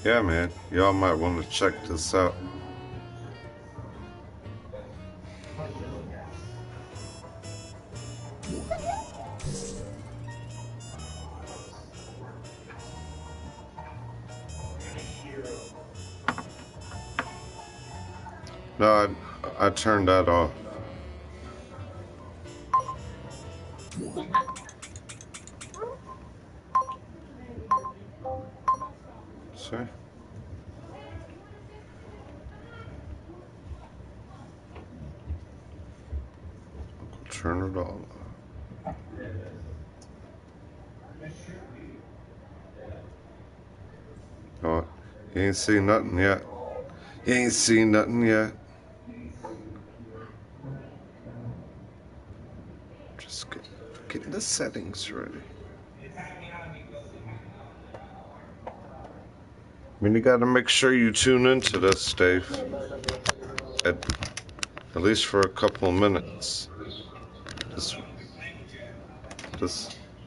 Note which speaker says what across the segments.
Speaker 1: Yeah, man, y'all might want to check this out. No, I turned that off. See? Turn it all off. Oh, you ain't seen nothing yet. You ain't seen nothing yet. Just getting the settings ready. I mean, you gotta make sure you tune into this, Dave. At least for a couple of minutes.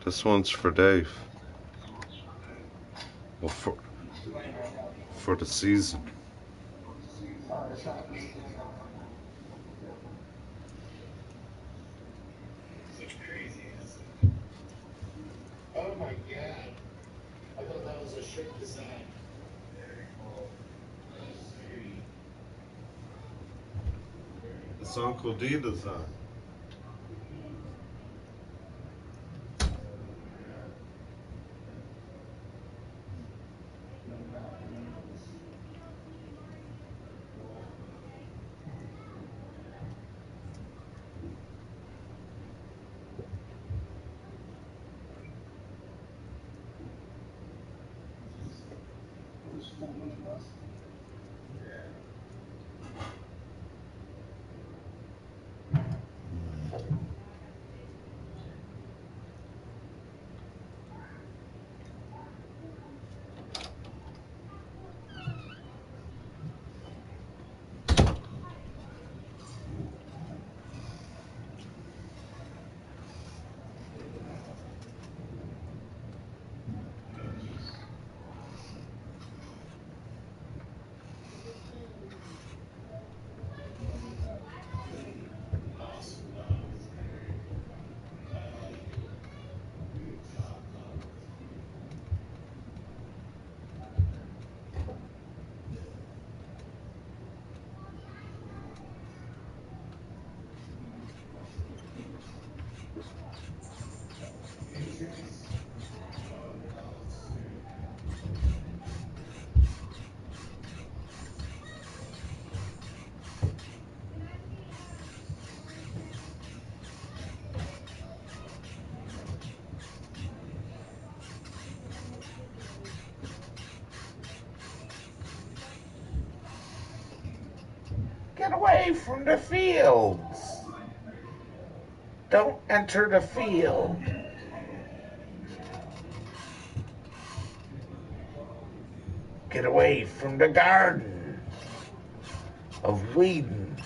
Speaker 1: This one's for Dave. Well, for the season.
Speaker 2: Oh my God! I thought that was a ship design.
Speaker 1: It's Uncle D design.
Speaker 2: Get away from the fields! Don't enter the field. Get away from the garden of Whedon.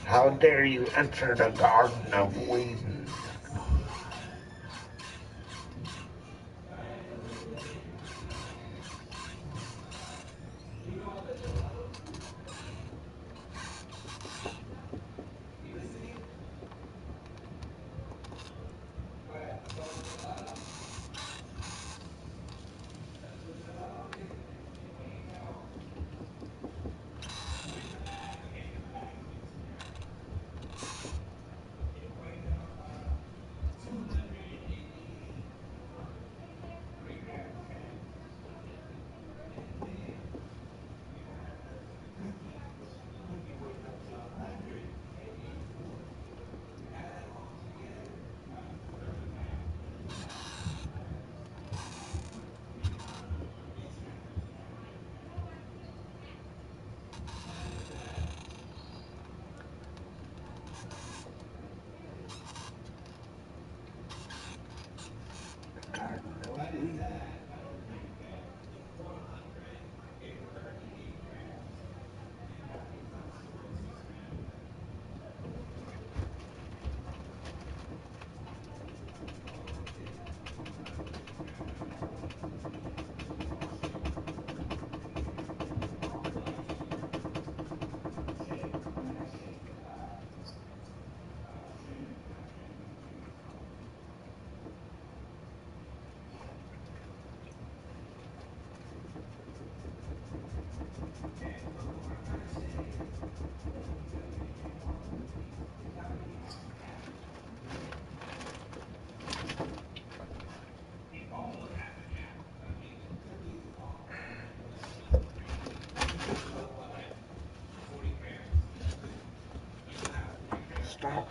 Speaker 2: How dare you enter the garden of Whedon? Stop.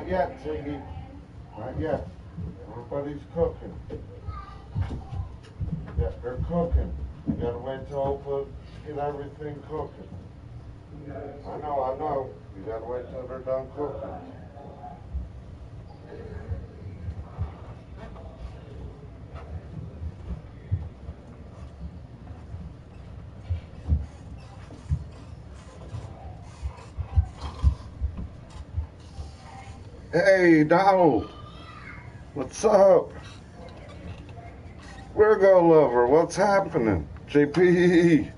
Speaker 1: Not yet, Ziggy. Not yet. Everybody's cooking. Yeah, they're cooking. You gotta wait till Opa get everything cooking. I know. You gotta wait till they're done cooking. Hey, Donald. What's up? Virgo lover, what's happening? JP.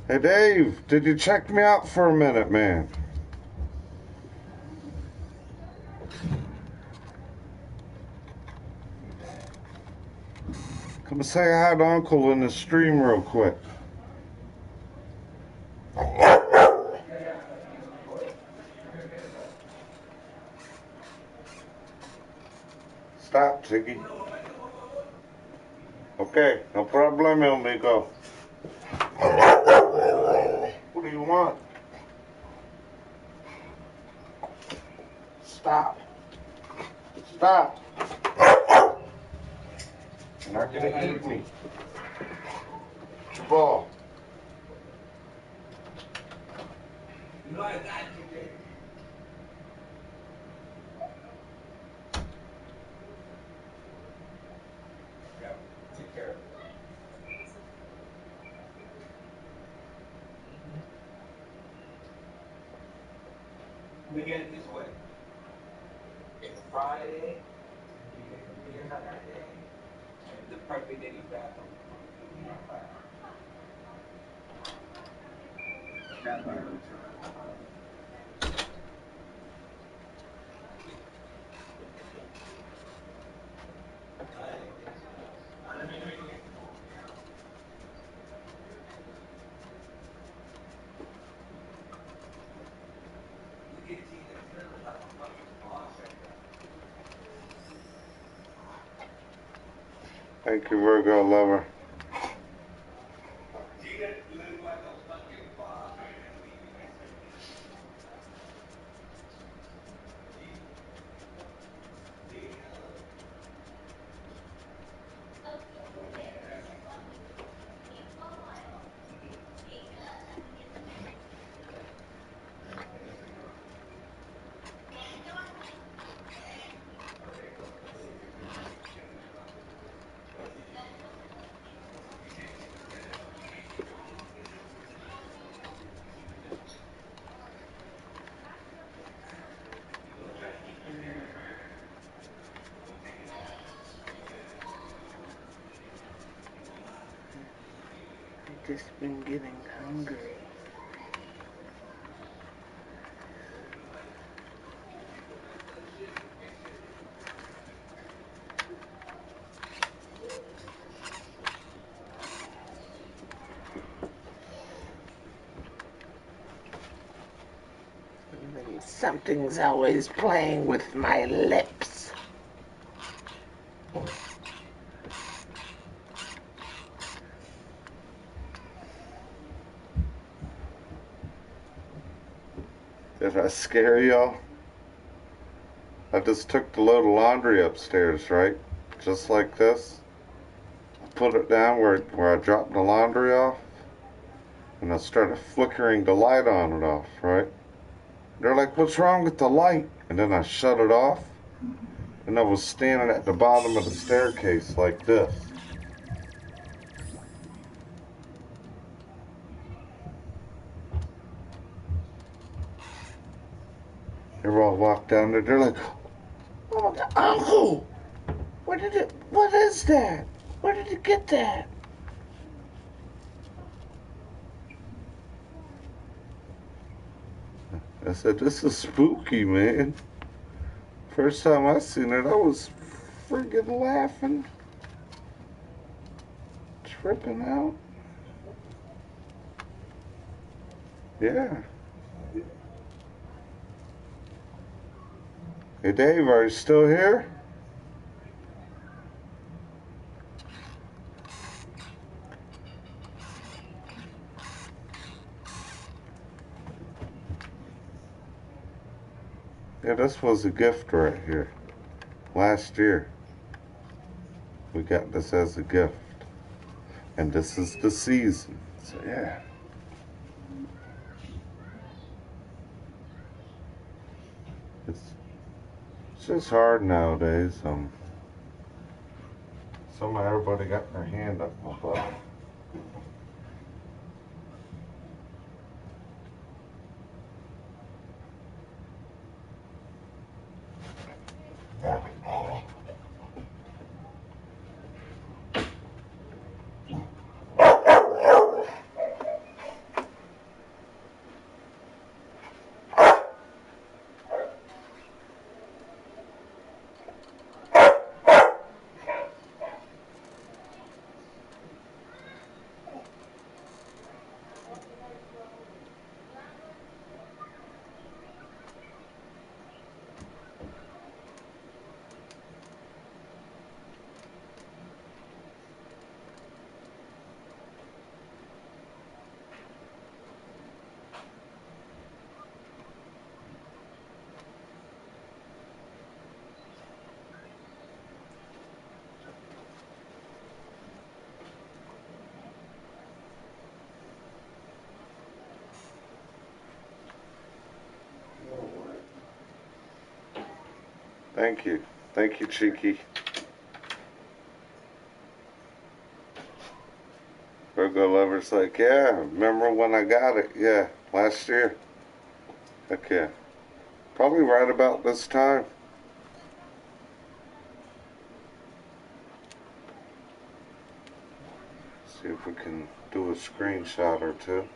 Speaker 1: Hey, Dave, did you check me out for a minute, man? Come say hi to Uncle in the stream real quick. Stop, Ziggy. Okay, no problem, amigo. What do you want? Stop. Stop. You're not gonna eat me. Ball. You know I got you, baby. Yeah, take care of it. We get it this way. It's Friday. Here's on that day. The perfect day to back. Thank you, Virgo lover.
Speaker 2: Just been getting hungry. Something's always playing with my lips.
Speaker 1: Did I scare y'all? I just took the load of laundry upstairs, right? Just like this. I put it down where I dropped the laundry off. And I started flickering the light on and off, right? They're like, what's wrong with the light? And then I shut it off. And I was standing at the bottom of the staircase like this. Everyone walked down there. They're like, oh, Uncle! What is that? Where did you get that? I said, this is spooky, man. First time I seen it, I was friggin' laughing. Tripping out. Yeah. Hey, Dave, are you still here? Yeah, this was a gift right here. Last year, we got this as a gift. And this is the season. So, yeah. It's just hard nowadays. Somehow everybody got their hand up my butt. Thank you. Thank you, Cheeky. Virgo Lover's like, yeah, remember when I got it? Yeah, last year. Heck yeah. Probably right about this time. See if we can do a screenshot or two.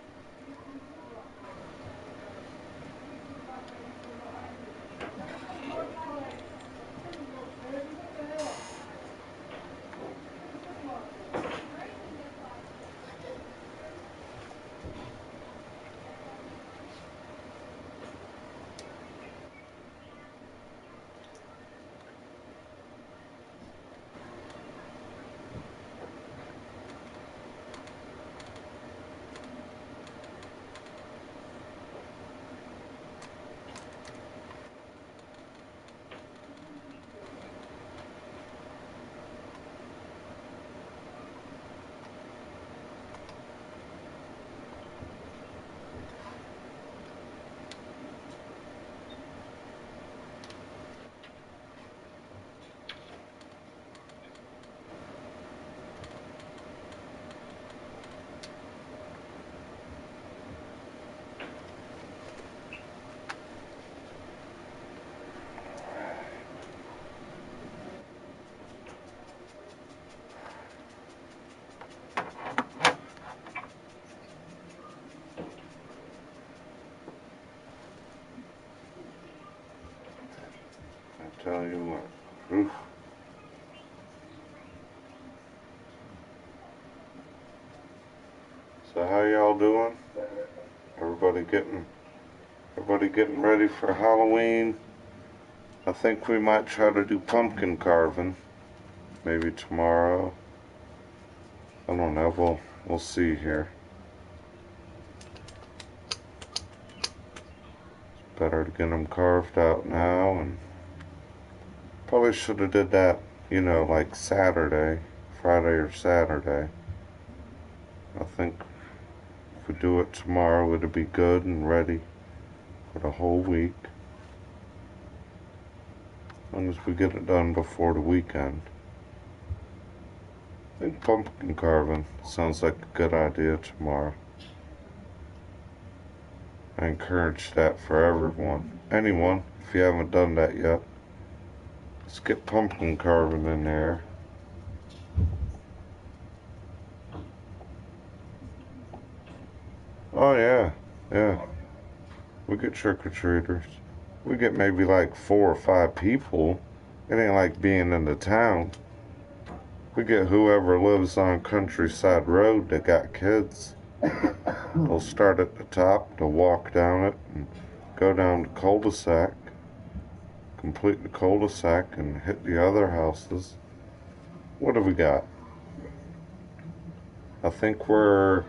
Speaker 1: I tell you what. Oof. So how y'all doing? Everybody getting ready for Halloween. I think we might try to do pumpkin carving. Maybe tomorrow. I don't know. We'll see here. Better to get them carved out now, and probably should have did that, like Friday or Saturday. I think if we do it tomorrow, it'll be good and ready for the whole week. As long as we get it done before the weekend. I think pumpkin carving sounds like a good idea tomorrow. I encourage that for everyone. Anyone, if you haven't done that yet, let's get pumpkin carving in there. Oh yeah, yeah. We get trick-or-treaters. We get maybe like 4 or 5 people. It ain't like being in the town. We get whoever lives on Countryside Road that got kids. They'll start at the top, they'll walk down it and go down the cul-de-sac, complete the cul-de-sac and hit the other houses. What have we got? I think we're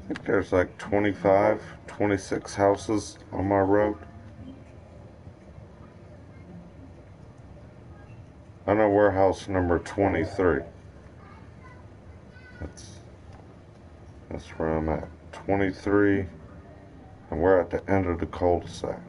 Speaker 1: I think there's like 25, 26 houses on my road. I know we're house number 23. That's where I'm at. 23, and we're at the end of the cul-de-sac.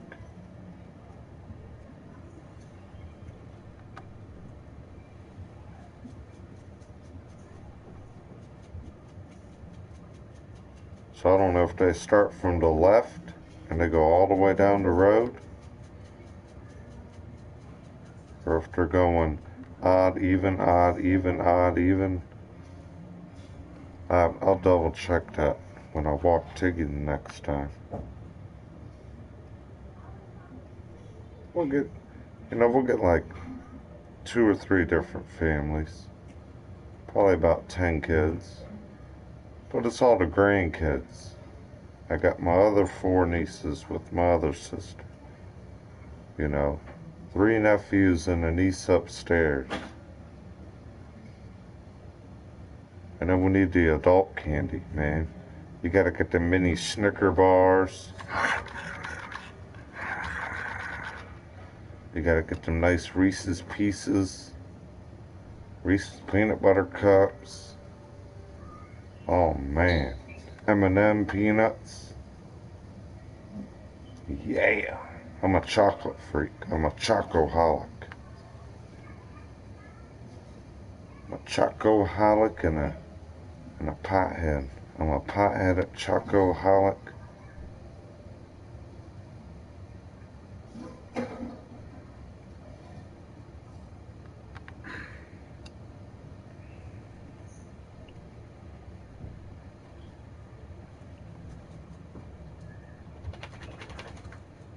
Speaker 1: So I don't know if they start from the left and they go all the way down the road, or if they're going odd, even, odd, even, odd, even. I'll double check that when I walk Tiggy the next time. We'll get like 2 or 3 different families. Probably about 10 kids. But it's all the grandkids. I got my other 4 nieces with my other sister. 3 nephews and a niece upstairs. And then we need the adult candy, man. You gotta get the mini Snicker bars. You gotta get them nice Reese's Pieces. Reese's Peanut Butter Cups. Oh man. M&M peanuts. Yeah. I'm a chocolate freak. I'm a chocoholic. I'm a chocoholic and a pothead. I'm a potheaded chocoholic.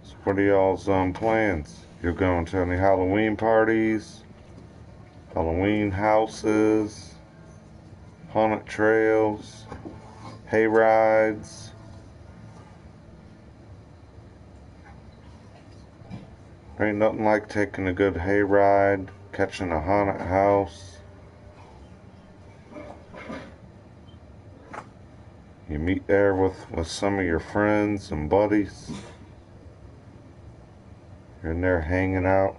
Speaker 1: So what are y'all's plans? You're going to any Halloween parties? Halloween houses? Haunted trails? Hay rides? Ain't nothing like taking a good hay ride, catching a haunted house. You meet there with some of your friends and buddies. You're in there hanging out.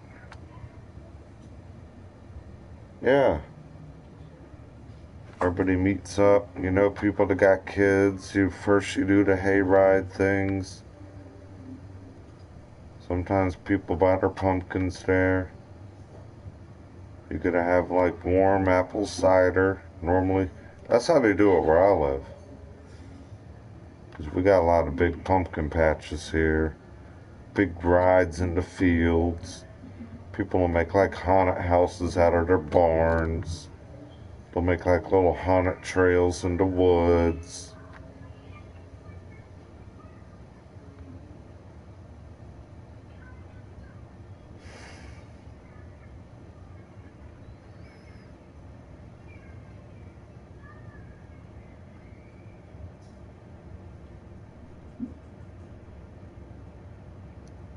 Speaker 1: Yeah. Everybody meets up. People that got kids. You do the hayride things. Sometimes people buy their pumpkins there. You gotta have like warm apple cider. Normally, that's how they do it where I live. Because we got a lot of big pumpkin patches here. Big rides in the fields. People will make like haunted houses out of their barns. They'll make like little haunted trails in the woods.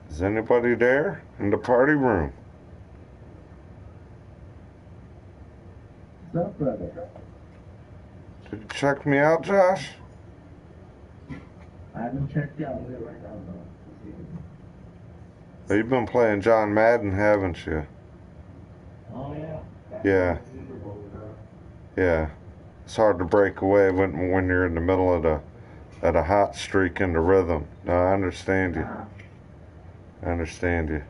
Speaker 1: Is anybody there in the party room?
Speaker 3: What's up, brother?
Speaker 1: Did you check me out, Josh?
Speaker 3: I haven't checked out yet right now,
Speaker 1: Oh, you've been playing John Madden, haven't you?
Speaker 3: though. Oh, yeah?
Speaker 1: Yeah. Yeah. It's hard to break away when you're in the middle of a hot streak in the rhythm. No, I understand you. I understand you.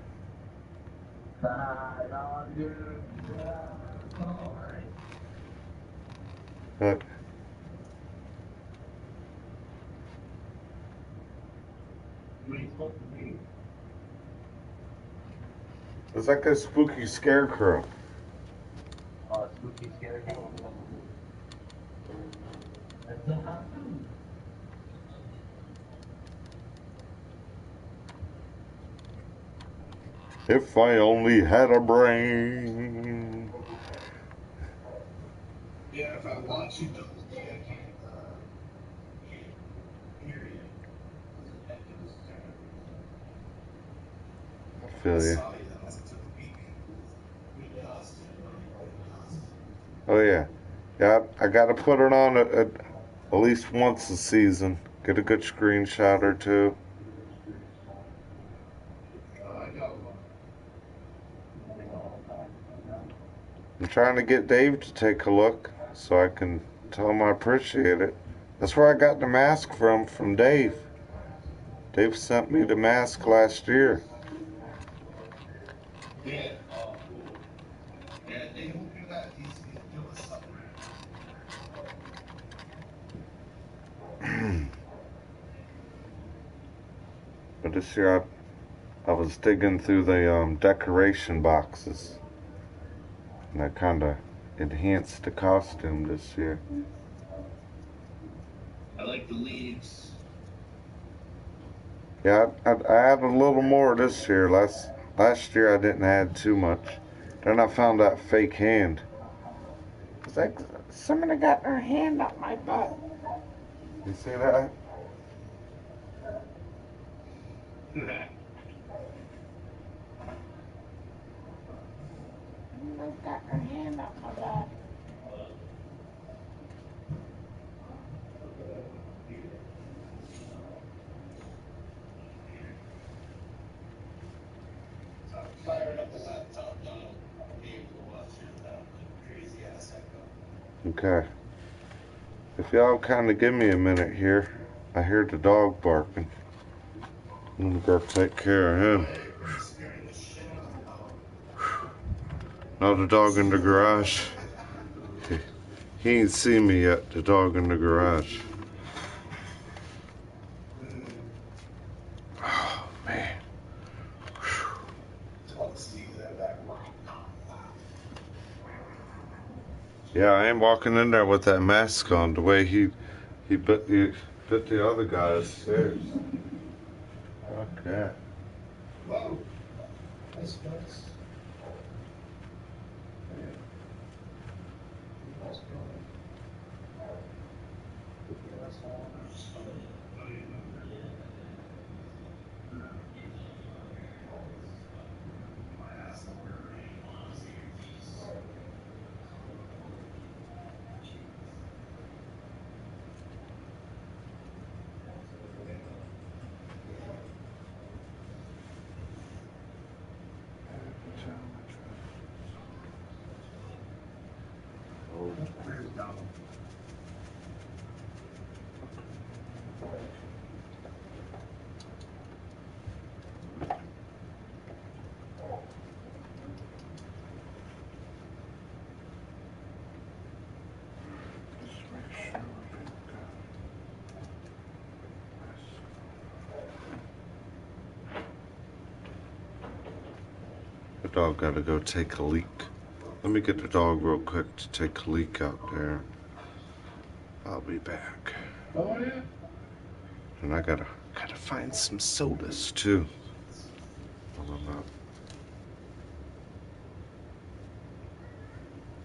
Speaker 1: Look. It's like a spooky scarecrow.
Speaker 3: Spooky scarecrow.
Speaker 1: If I only had a brain.
Speaker 4: Yeah, if I watch you double
Speaker 1: I feel you. Oh yeah. Yeah, I gotta put it on a at least once a season. Get a good screenshot or two. I'm trying to get Dave to take a look so I can tell him I appreciate it. That's where I got the mask from Dave. Dave sent me the mask last year.
Speaker 4: Yeah. Yeah, they will do that. He's doing something.
Speaker 1: But this year I was digging through the decoration boxes, and I kind of enhanced the costume this year.
Speaker 4: I like the leaves.
Speaker 1: Yeah, I added a little more this year. Last year I didn't add too much. Then I found that fake hand. It's like somebody got their hand up my butt. You see that? Somebody's got their hand up my butt.
Speaker 4: Fired up the laptop, Donald. Be able to watch it without a crazy ass echo.
Speaker 1: Okay. If y'all kind of give me a minute here, I hear the dog barking. I'm gonna go take care of him. Another dog in the garage. He ain't seen me yet, the dog in the garage. Oh, man. Yeah, I ain't walking in there with that mask on the way he bit the other guy upstairs. Fuck that.
Speaker 4: Whoa. That's nice.
Speaker 1: The dog gotta go take a leak. Let me get the dog real quick to take a leak out there. I'll be back.
Speaker 4: Oh, yeah?
Speaker 1: And I gotta find some sodas too. While I'm out.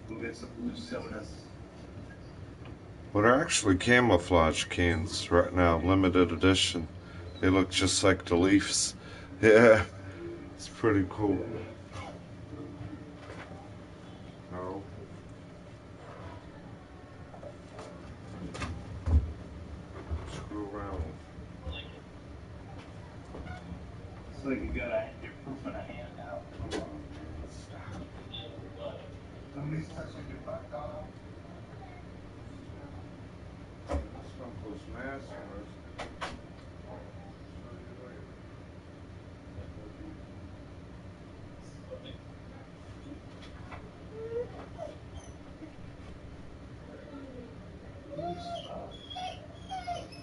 Speaker 4: We'll get some blue sodas.
Speaker 1: Well, they're actually camouflage cans right now, limited edition. They look just like the Leafs. Yeah, it's pretty cool. No. Screw around.
Speaker 3: It's like you're pooping a hand out.
Speaker 4: Somebody's touching your butt, Donald.
Speaker 1: Uncle's mask was.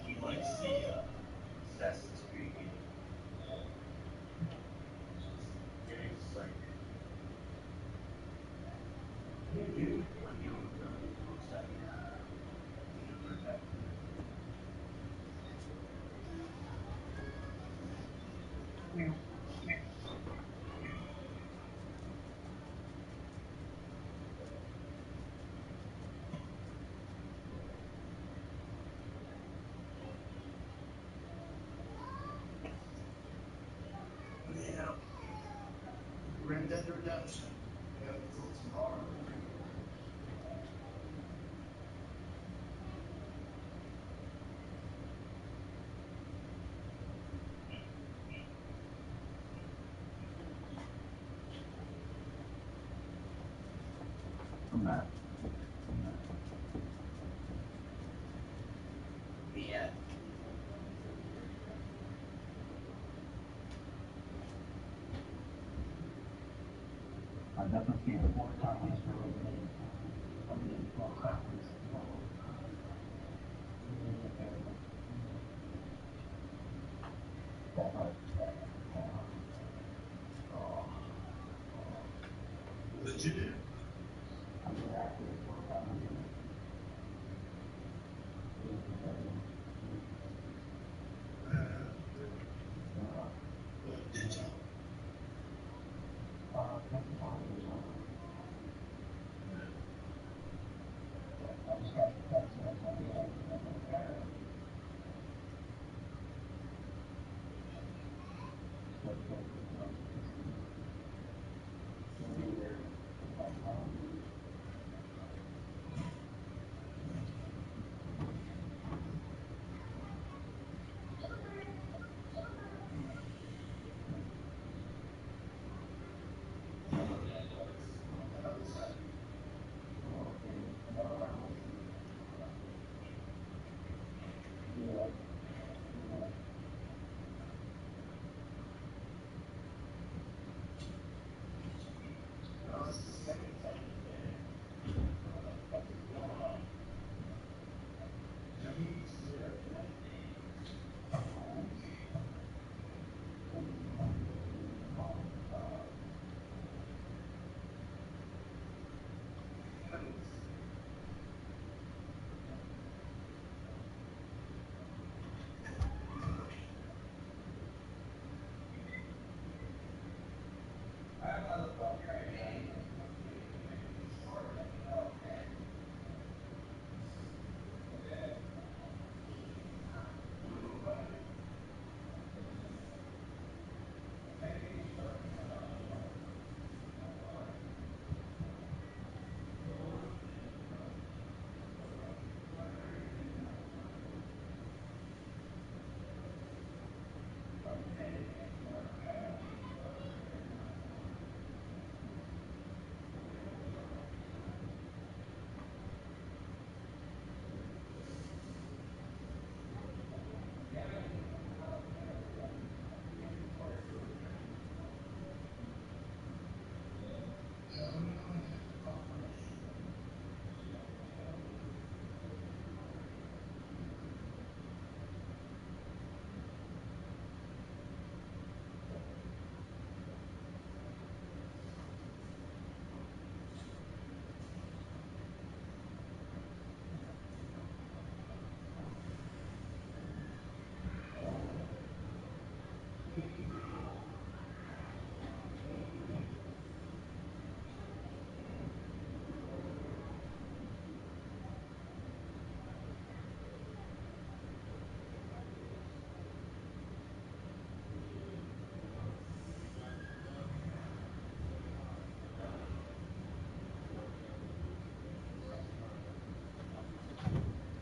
Speaker 3: He likes the Assassin's Creed game. It's like, when you looks like
Speaker 4: Yeah. Red Dead Redemption. Yeah, it's hard. Yeah. What you do? What did you?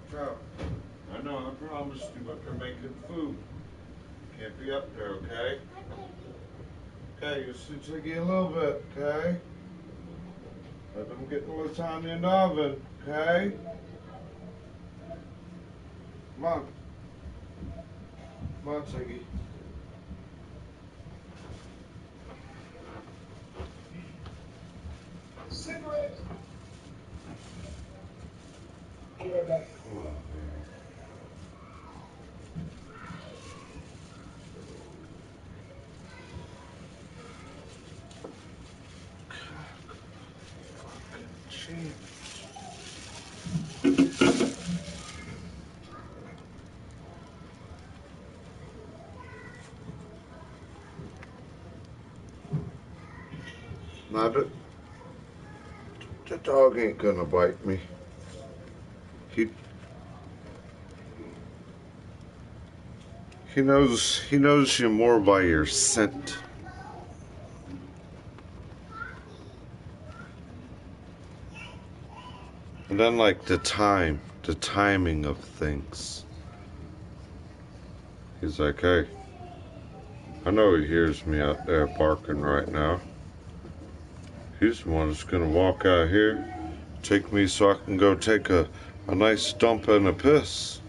Speaker 1: Joe, I know I promised you, but they're making food. Can't be up there, okay? Okay, you sit Ziggy a little bit, okay? Let them get the lasagna in the oven, okay? Come on. Come on, Ziggy.
Speaker 2: Cigarette. Be right back.
Speaker 1: Come on, baby. Jeez. Now, the dog ain't gonna bite me. He knows you more by your scent. And then like the timing of things. He's like, hey, I know he hears me out there barking right now. He's the one that's gonna walk out here take me so I can go take a nice dump and a piss.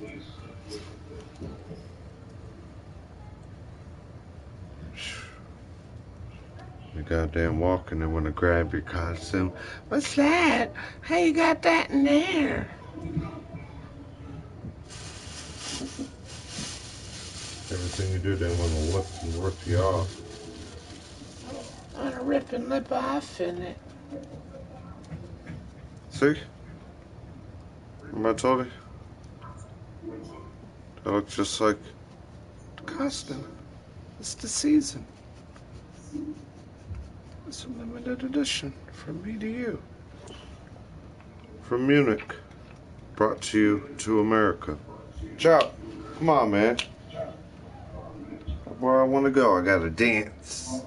Speaker 1: You goddamn walking and want to grab your costume. What's that? How you got that in there? Everything you do, they want to lift and rip you off.
Speaker 2: I want to rip and lip off in it.
Speaker 1: See? Remember I told you? That looks just like the costume. It's the season. It's a limited edition from me to you. From Munich. Brought to you to America. Ciao. Come on, man. Where I want to go, I gotta dance.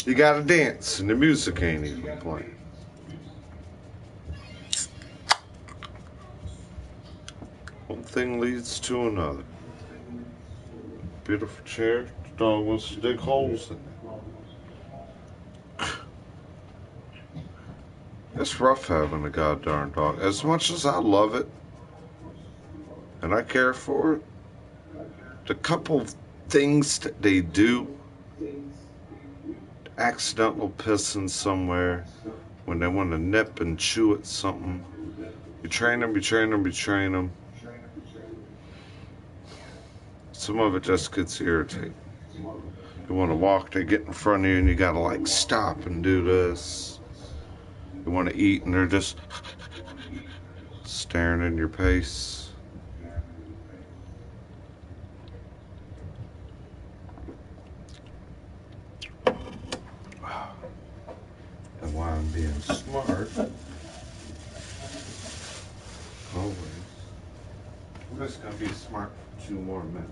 Speaker 1: You gotta dance, and the music ain't even playing. One thing leads to another. Beautiful chair. The dog wants to dig holes in it. It's rough having a goddamn dog. As much as I love it, and I care for it, the couple things that they do, accidental pissing somewhere, when they want to nip and chew at something, you train them, you train them, you train them. Some of it just gets irritating. You want to walk, they get in front of you and you gotta like stop and do this. You want to eat and they're just staring in your face. And while I'm being smart, always, I'm just gonna be smart for 2 more minutes.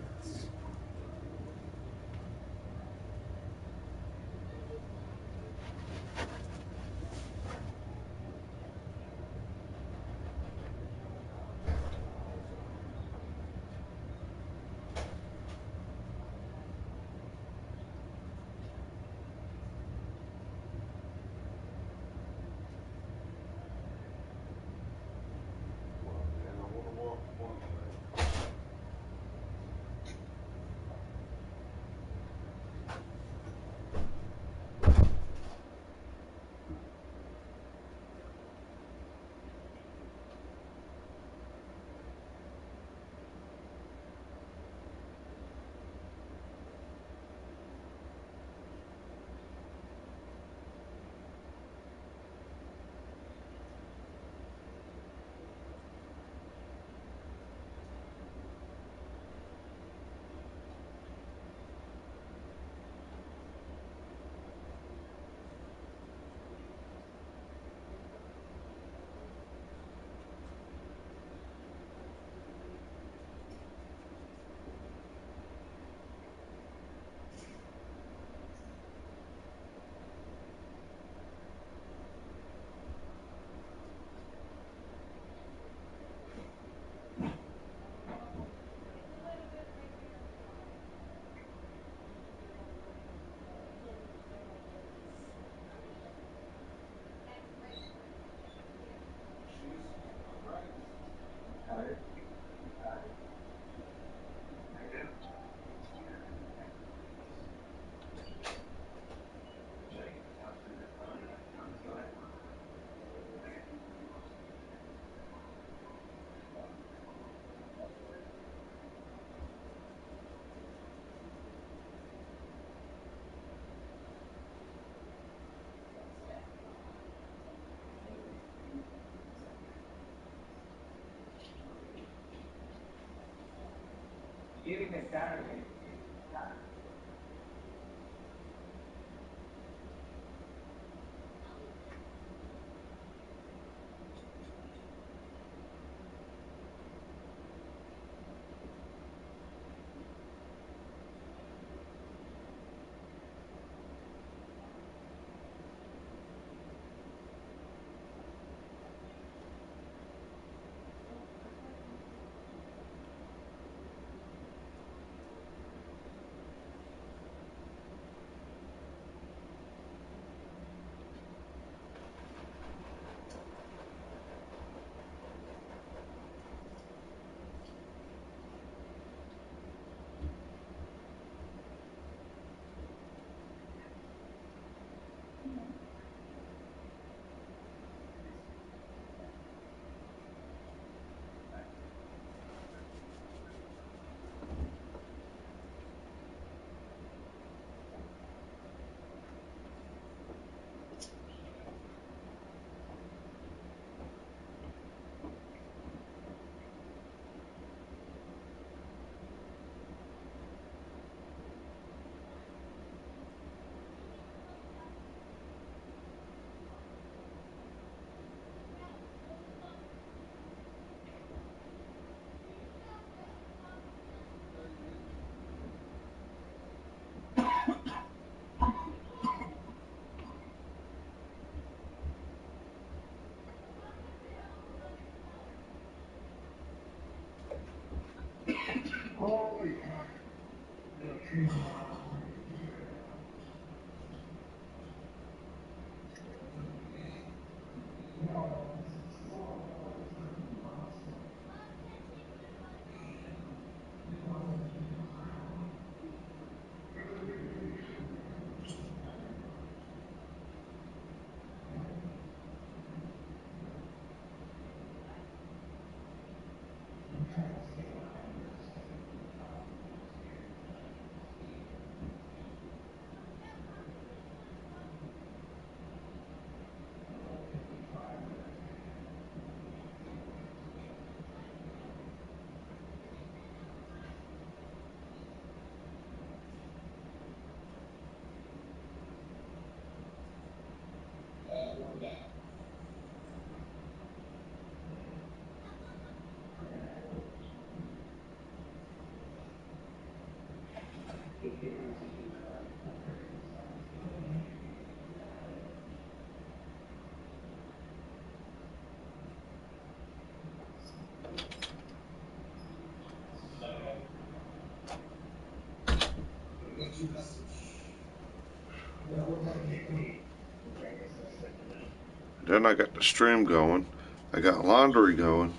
Speaker 1: Then I got the stream going. I got laundry going.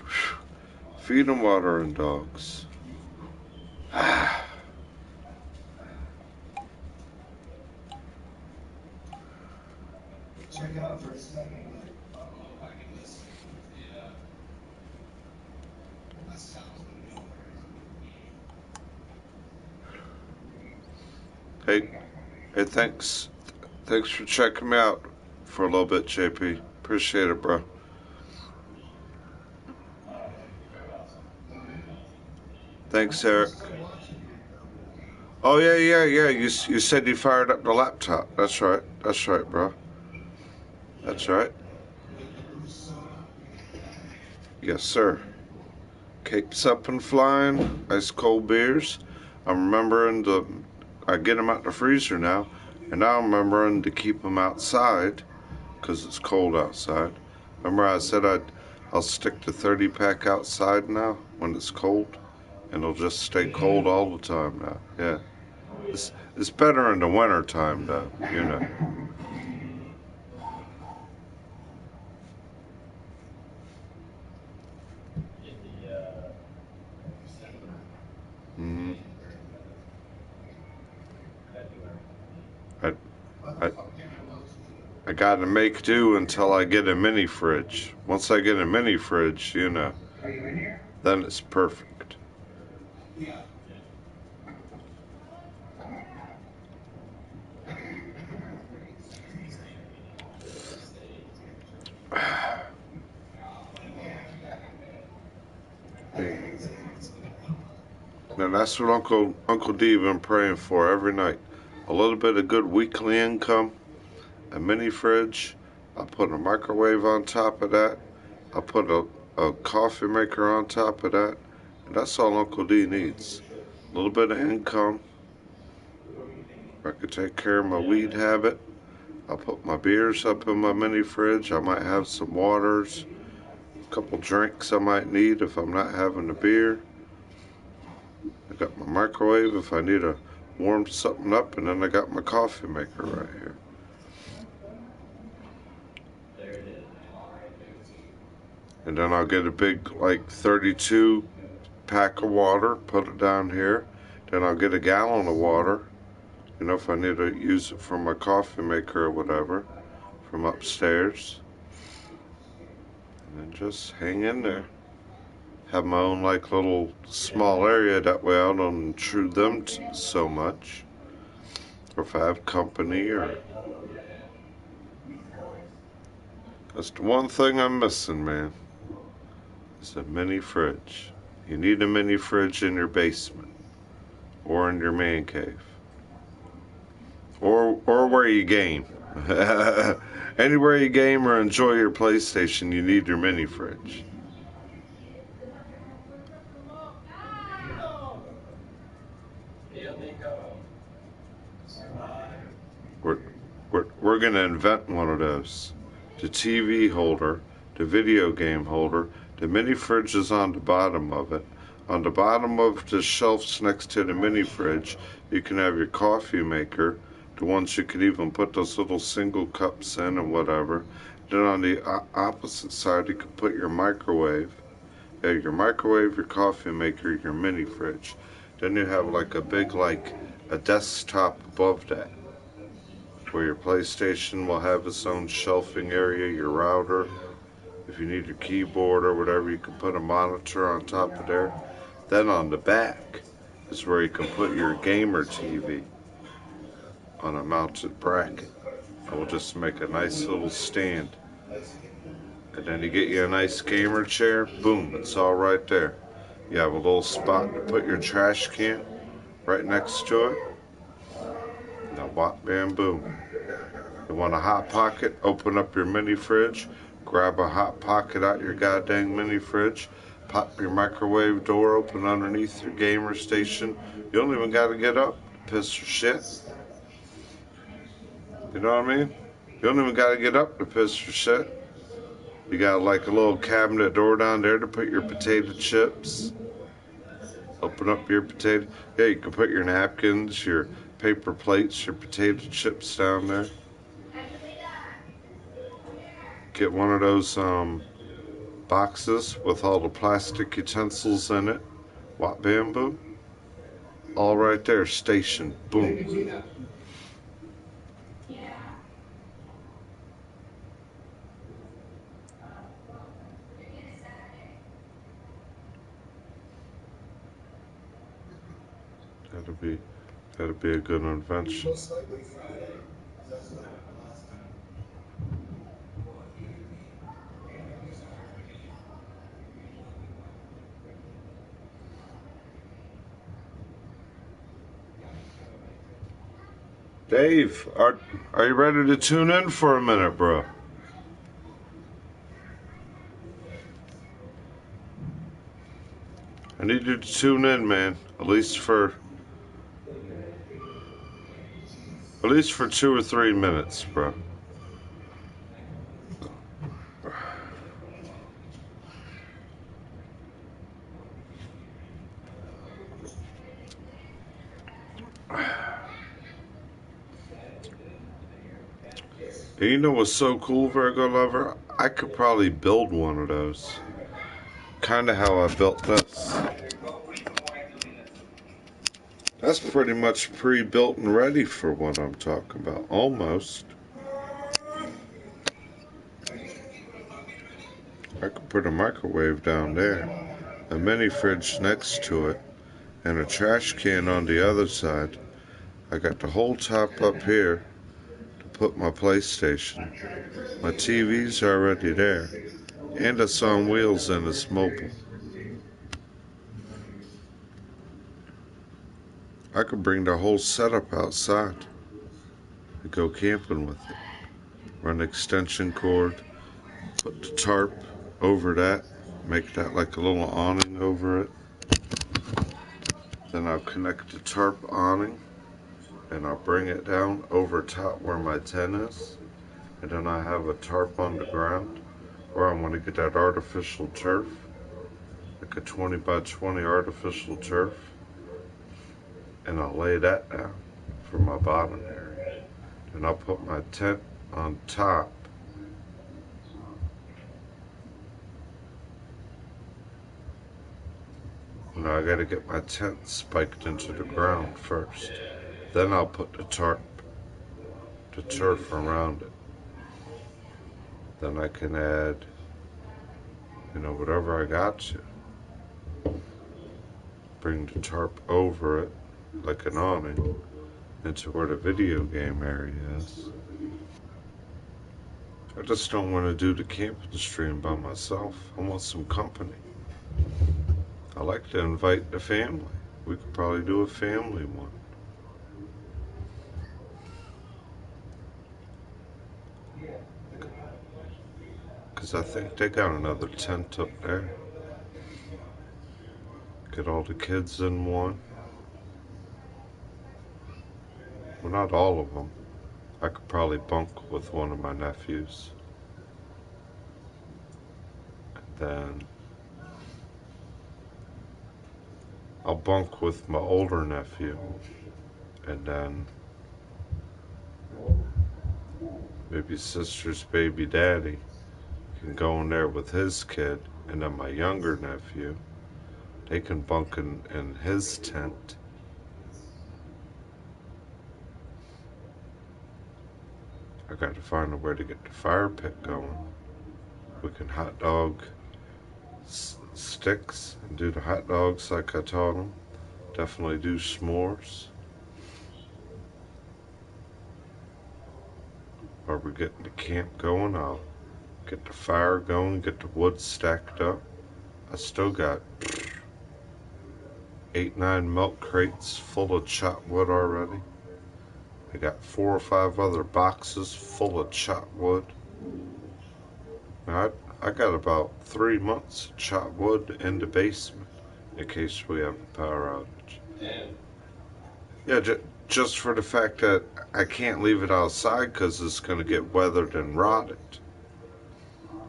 Speaker 1: Feeding, watering dogs.
Speaker 4: Check it out for a second. I can listen. Yeah. That sounds good.
Speaker 1: Hey, thanks. Thanks for checking me out for a little bit, JP. Appreciate it, bro. Thanks, Eric. Oh, yeah. You said you fired up the laptop. That's right, bro. That's right. Yes, sir. Capes up and flying. Ice cold beers. I'm remembering I get them out the freezer now. And now I'm remembering to keep them outside because it's cold outside. Remember I said I'll stick the 30-pack outside now when it's cold? And it'll just stay cold all the time now. Yeah. It's better in the winter time, though, you know. Mm-hmm. I gotta make do until I get a mini fridge. Once I get a mini fridge, you know, then it's perfect. Now that's what Uncle D been praying for every night. A little bit of good weekly income, a mini fridge. I put a microwave on top of that. I put a coffee maker on top of that. And that's all Uncle D needs. A little bit of income. I could take care of my weed habit. I'll put my beers up in my mini fridge. I might have some waters, a couple drinks I might need if I'm not having a beer. I got my microwave if I need to warm something up, and then I got my coffee maker right here. And then I'll get a big, like, 32 pack of water, put it down here. Then I'll get a gallon of water, you know, if I need to use it for my coffee maker or whatever. from upstairs. And then just hang in there. Have my own like little small area, that way I don't intrude them so much. Or if I have company, or that's the one thing I'm missing, man. It's a mini fridge. You need a mini fridge in your basement or in your man cave or where you game. Anywhere you game or enjoy your PlayStation, you need your mini fridge. We're gonna invent one of those. The TV holder, the video game holder, the mini fridge is on the bottom of it. On the bottom of the shelves next to the mini fridge, you can have your coffee maker, the ones you could even put those little single cups in and whatever. Then on the opposite side, you could put your microwave. Yeah, your microwave, your coffee maker, your mini fridge. Then you have like a big, like a desktop above that, where your PlayStation will have its own shelving area, your router. If you need your keyboard or whatever, you can put a monitor on top of there. Then on the back is where you can put your gamer TV on a mounted bracket. I will just make a nice little stand. And then you get you a nice gamer chair, boom, it's all right there. You have a little spot to put your trash can right next to it. Now, whop, bam, boom. You want a hot pocket? Open up your mini fridge, grab a hot pocket out your goddamn mini fridge, pop your microwave door open underneath your gamer station. You don't even got to get up to piss or shit. You know what I mean? You don't even got to get up to piss or shit. You got like a little cabinet door down there to put your potato chips. Open up your potato. Yeah, you can put your napkins, your paper plates, your potato chips down there. Get one of those boxes with all the plastic utensils in it. What, bamboo? All right there, station. Boom. That'd be a good invention. Dave, are you ready to tune in for a minute, bro? I need you to tune in, man. At least for 2 or 3 minutes, bro. And you know what's so cool, Virgo lover? I could probably build one of those. Kind of how I built this. That's pretty much pre-built and ready for what I'm talking about. Almost. I could put a microwave down there, a mini fridge next to it, and a trash can on the other side. I got the whole top up here to put my PlayStation. My TV's already there, and it's on wheels and it's mobile. I could bring the whole setup outside and go camping with it. Run extension cord, put the tarp over that, make that like a little awning over it. Then I'll connect the tarp awning and I'll bring it down over top where my tent is. And then I have a tarp on the ground where I'm going to get that artificial turf, like a 20 by 20 artificial turf. And I'll lay that down for my bottom area. And I'll put my tent on top. Now I gotta get my tent spiked into the ground first. Then I'll put the turf around it. Then I can add, whatever I got to. Bring the tarp over it, like an awning, into where the video game area is. I just don't want to do the camping stream by myself. I want some company. I like to invite the family. We could probably do a family one. Because I think they got another tent up there. Get all the kids in one. Well, not all of them. I could probably bunk with one of my nephews. And then I'll bunk with my older nephew. And then maybe sister's baby daddy can go in there with his kid. And then my younger nephew, they can bunk in his tent. I got to find a way to get the fire pit going. We can hot dog sticks and do the hot dogs like I taught them. Definitely do s'mores. While we're getting the camp going, I'll get the fire going, get the wood stacked up. I still got 8-9 milk crates full of chopped wood already. I got 4 or 5 other boxes full of chopped wood. Now, I got about 3 months of chopped wood in the basement in case we have a power outage. Yeah, just for the fact that I can't leave it outside because it's going to get weathered and rotted.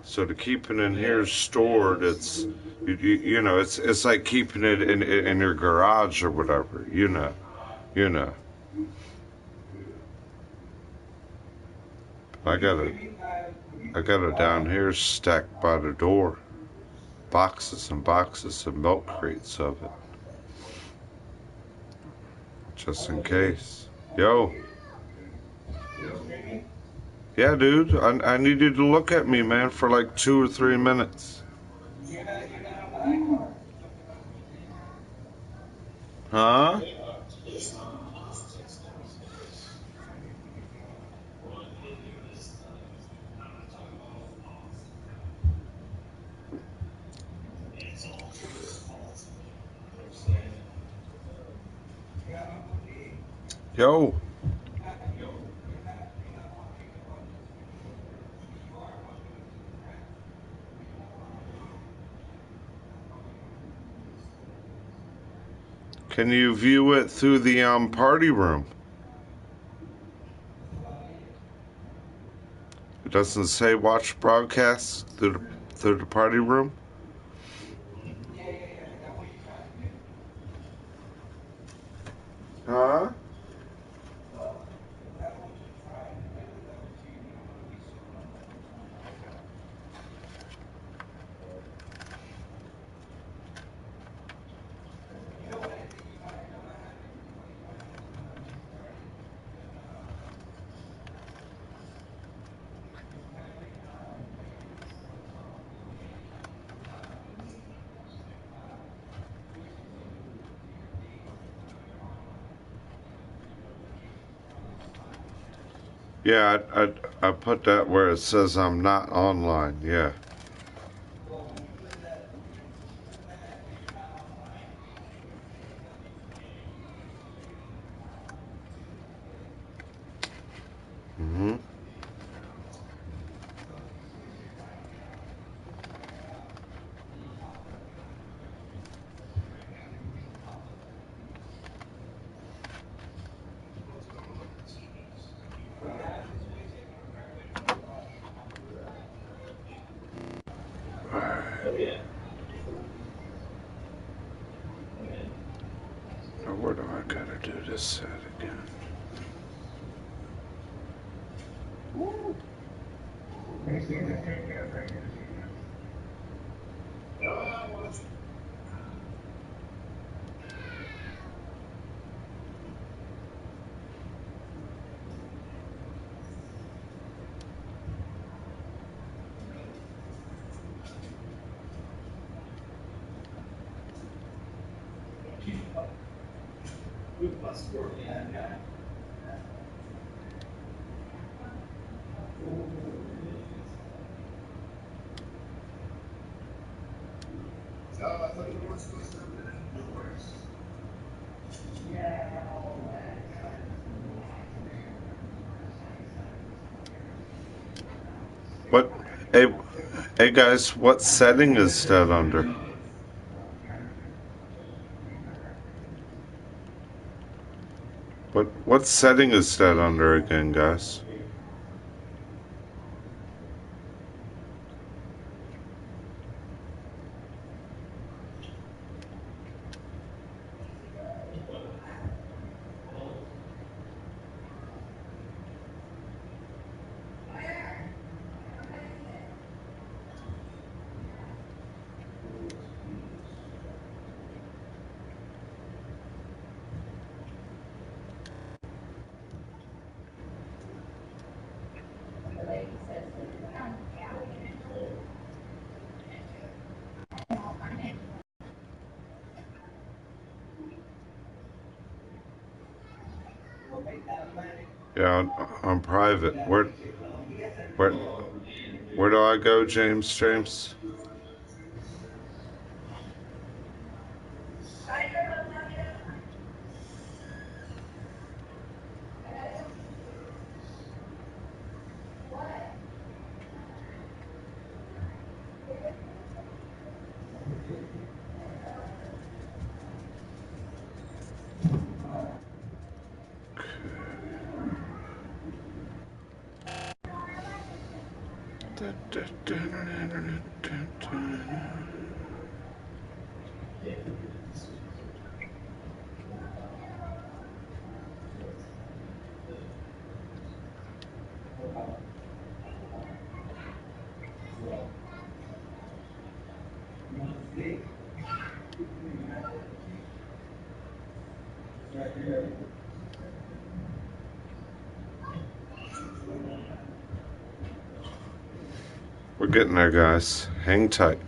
Speaker 1: So to keep it in here stored, it's it's like keeping it in your garage or whatever. I got it down here stacked by the door, boxes and boxes of milk crates of it, just in case. Yo. Yeah, dude, I need you to look at me, man, for like 2 or 3 minutes. Huh? Yo. Can you view it through the party room? It doesn't say watch broadcast through the party room? Huh? Yeah, I put that where it says I'm not online. Yeah. Mm-hmm. Now where do I gotta do this set again? What? Hey, hey guys, what setting is that under? What setting is that under again, guys? Yeah, on private. Where, where do I go, James? James? We're getting there, guys. Hang tight.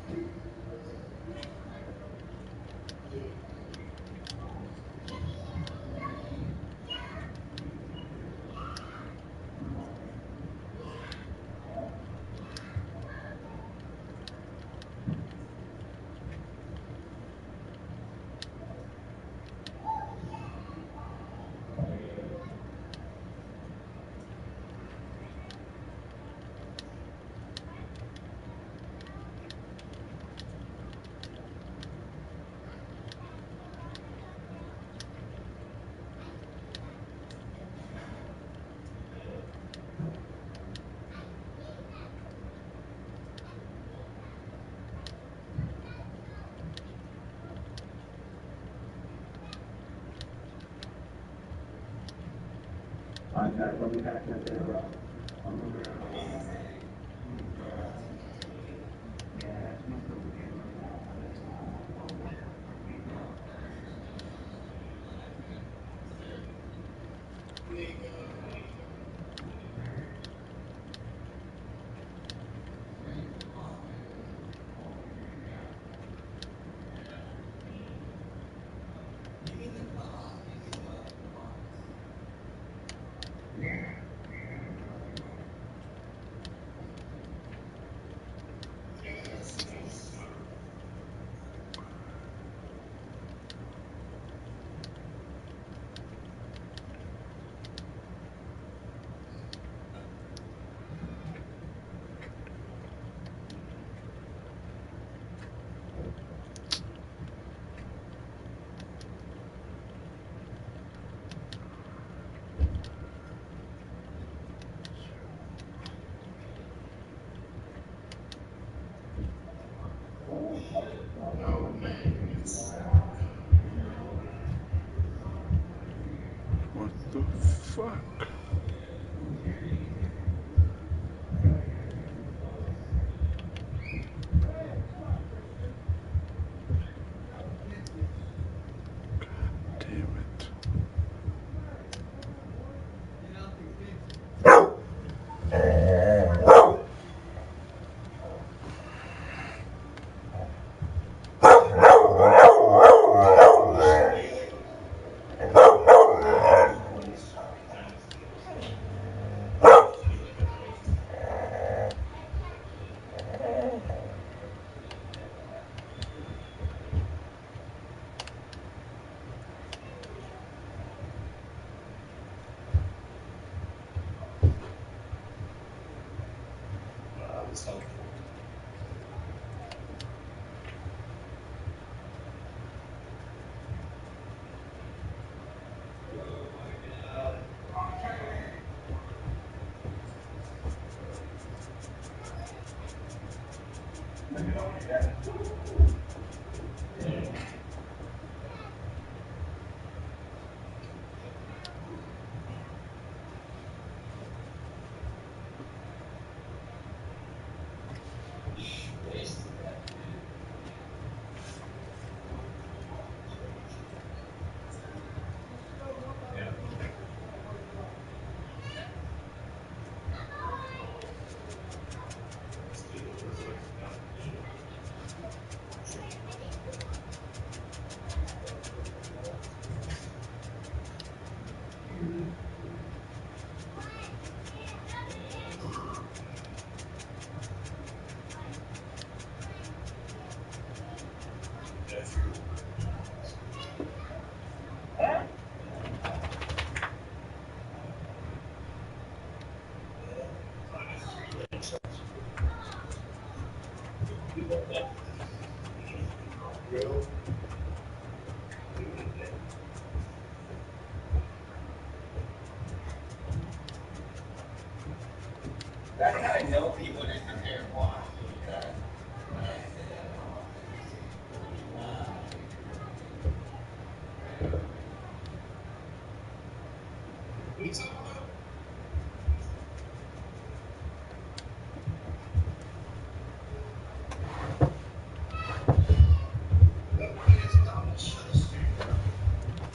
Speaker 4: I know people in their watch.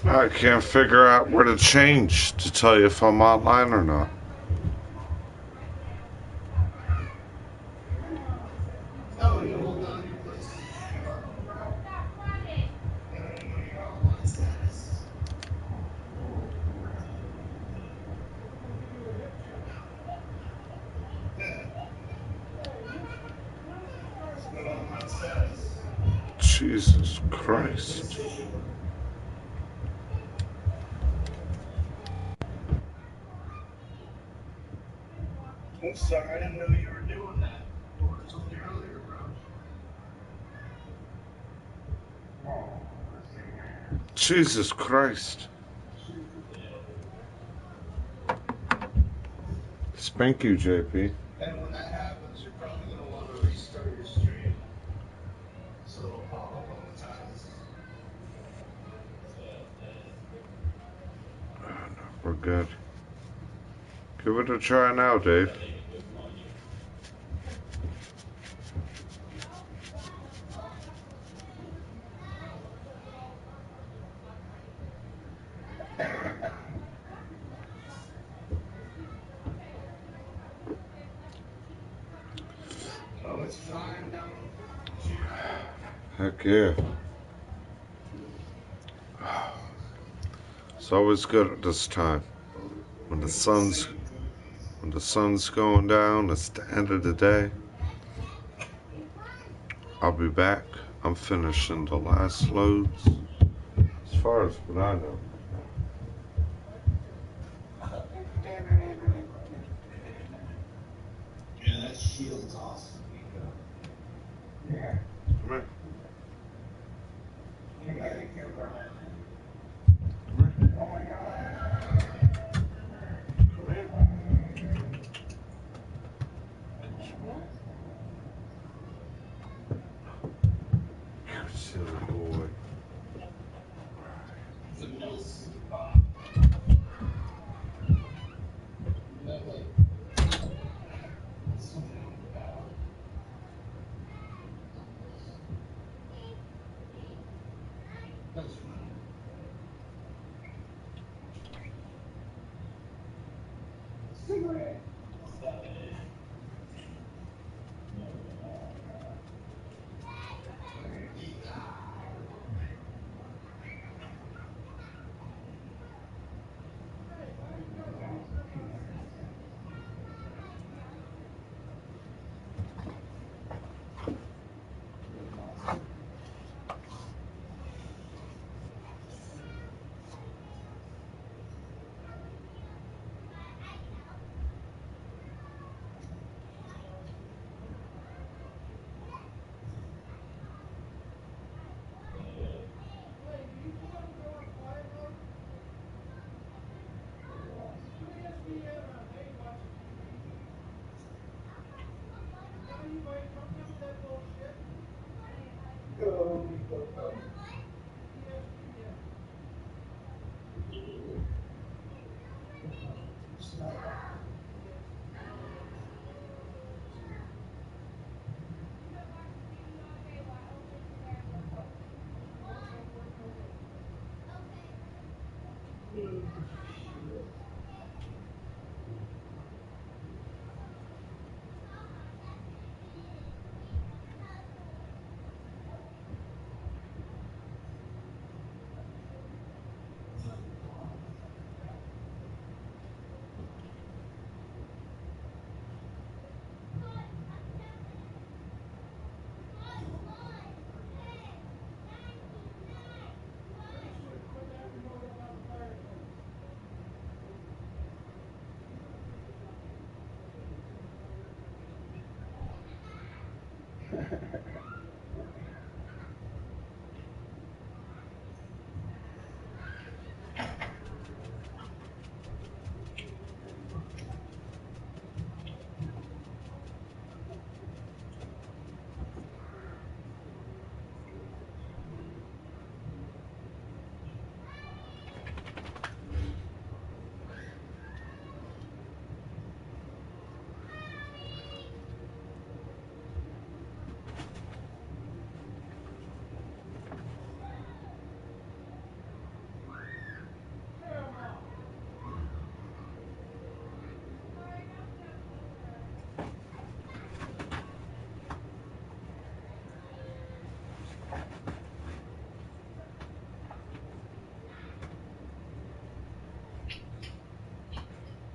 Speaker 1: I can't figure out where to change to tell you if I'm online or not. Jesus Christ.
Speaker 3: I'm sorry, I didn't know you were doing that. I told you earlier, bro.
Speaker 1: Jesus Christ. Spank you, JP.
Speaker 3: And when that happens, you're probably going to want to restart your stream. So it'll pop up on the times.
Speaker 1: We're good. Give it a try now, Dave.
Speaker 3: Oh, it's fine now.
Speaker 1: Heck yeah. It's always good at this time. When the sun's going down, it's the end of the day. I'll be back. I'm finishing the last loads. As far as what I know.
Speaker 4: Yeah, that shield's awesome. Yeah.
Speaker 1: Come here.
Speaker 4: You gotta be careful. Oh my God.
Speaker 1: Come here. You silly boy.
Speaker 4: The middle spot.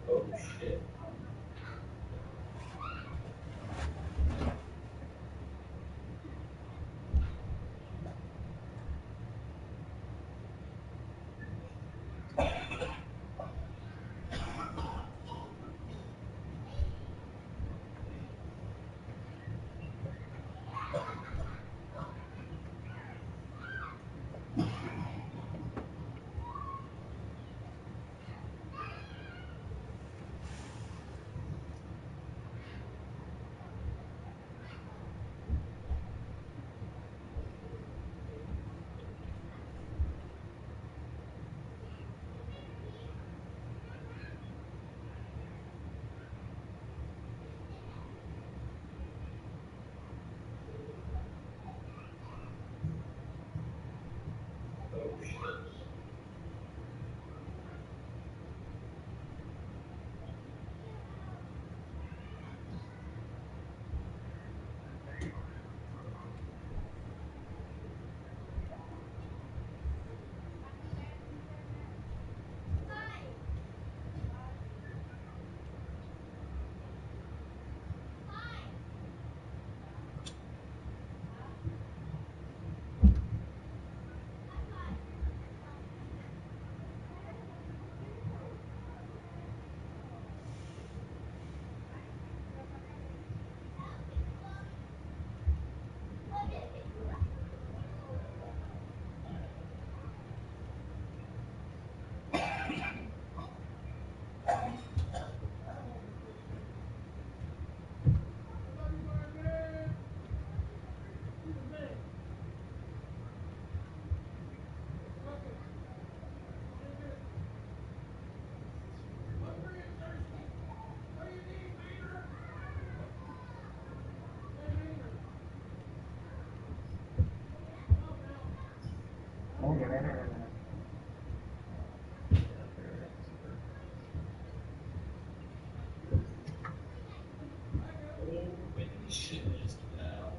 Speaker 4: Oh shit. Oh shit. Holy shit is now.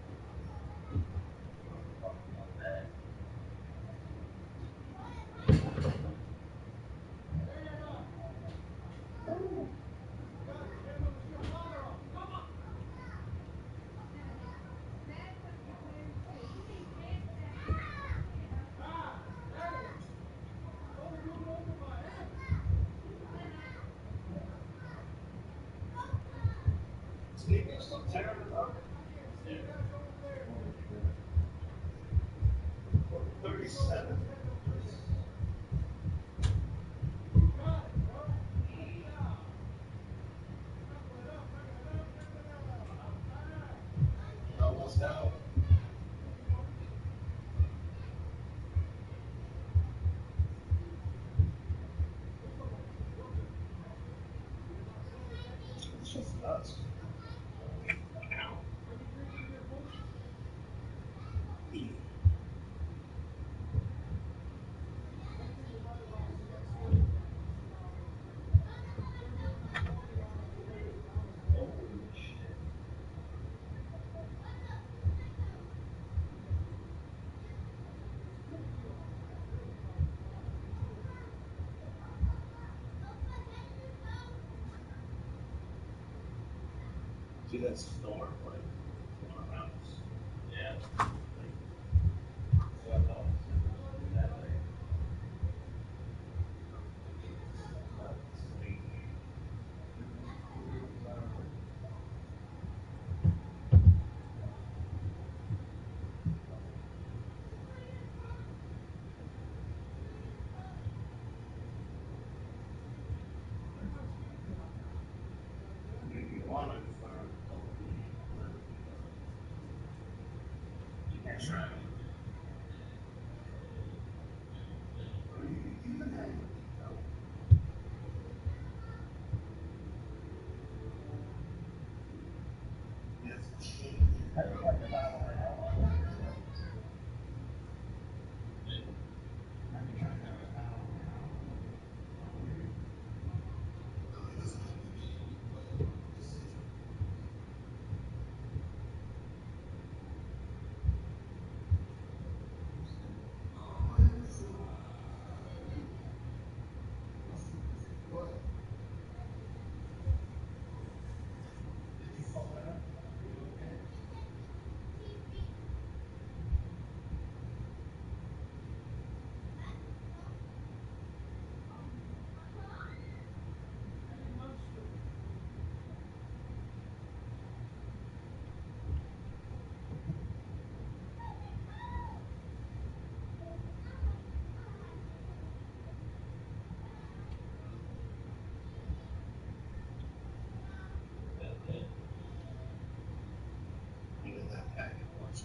Speaker 4: Sneakers still tearing it up. Yeah. 37. almost out. It's just nuts. Holy shit. See that storm like going around us? Yeah. Like, so I thought that like it's crazy. You want to that's right. Even that packet was.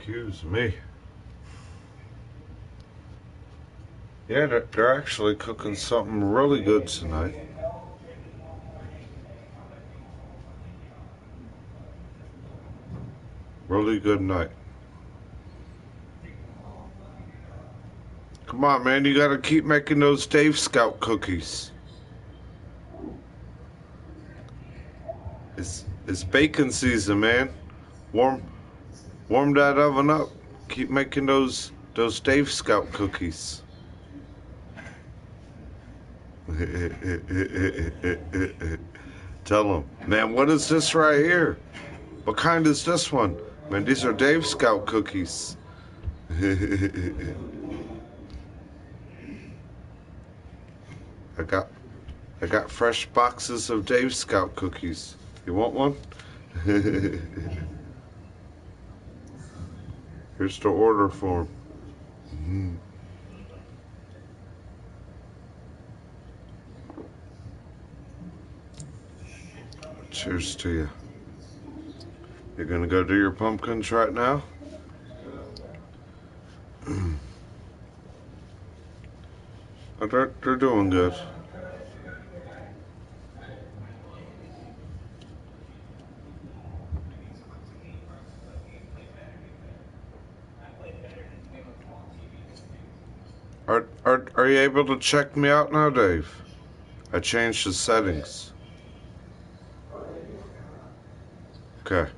Speaker 1: Excuse me. Yeah, they're actually cooking something really good tonight. Really good night. Come on, man, you gotta keep making those Dave Scout cookies. It's bacon season, man. Warm that oven up. Keep making those Dave Scout cookies. Tell them, man, what is this right here? What kind is this one? Man, these are Dave Scout cookies. I got fresh boxes of Dave Scout cookies. You want one? Here's the order form. Cheers to you. You're gonna go do your pumpkins right now? They're doing good. Are you able to check me out now, Dave? I changed the settings. Okay.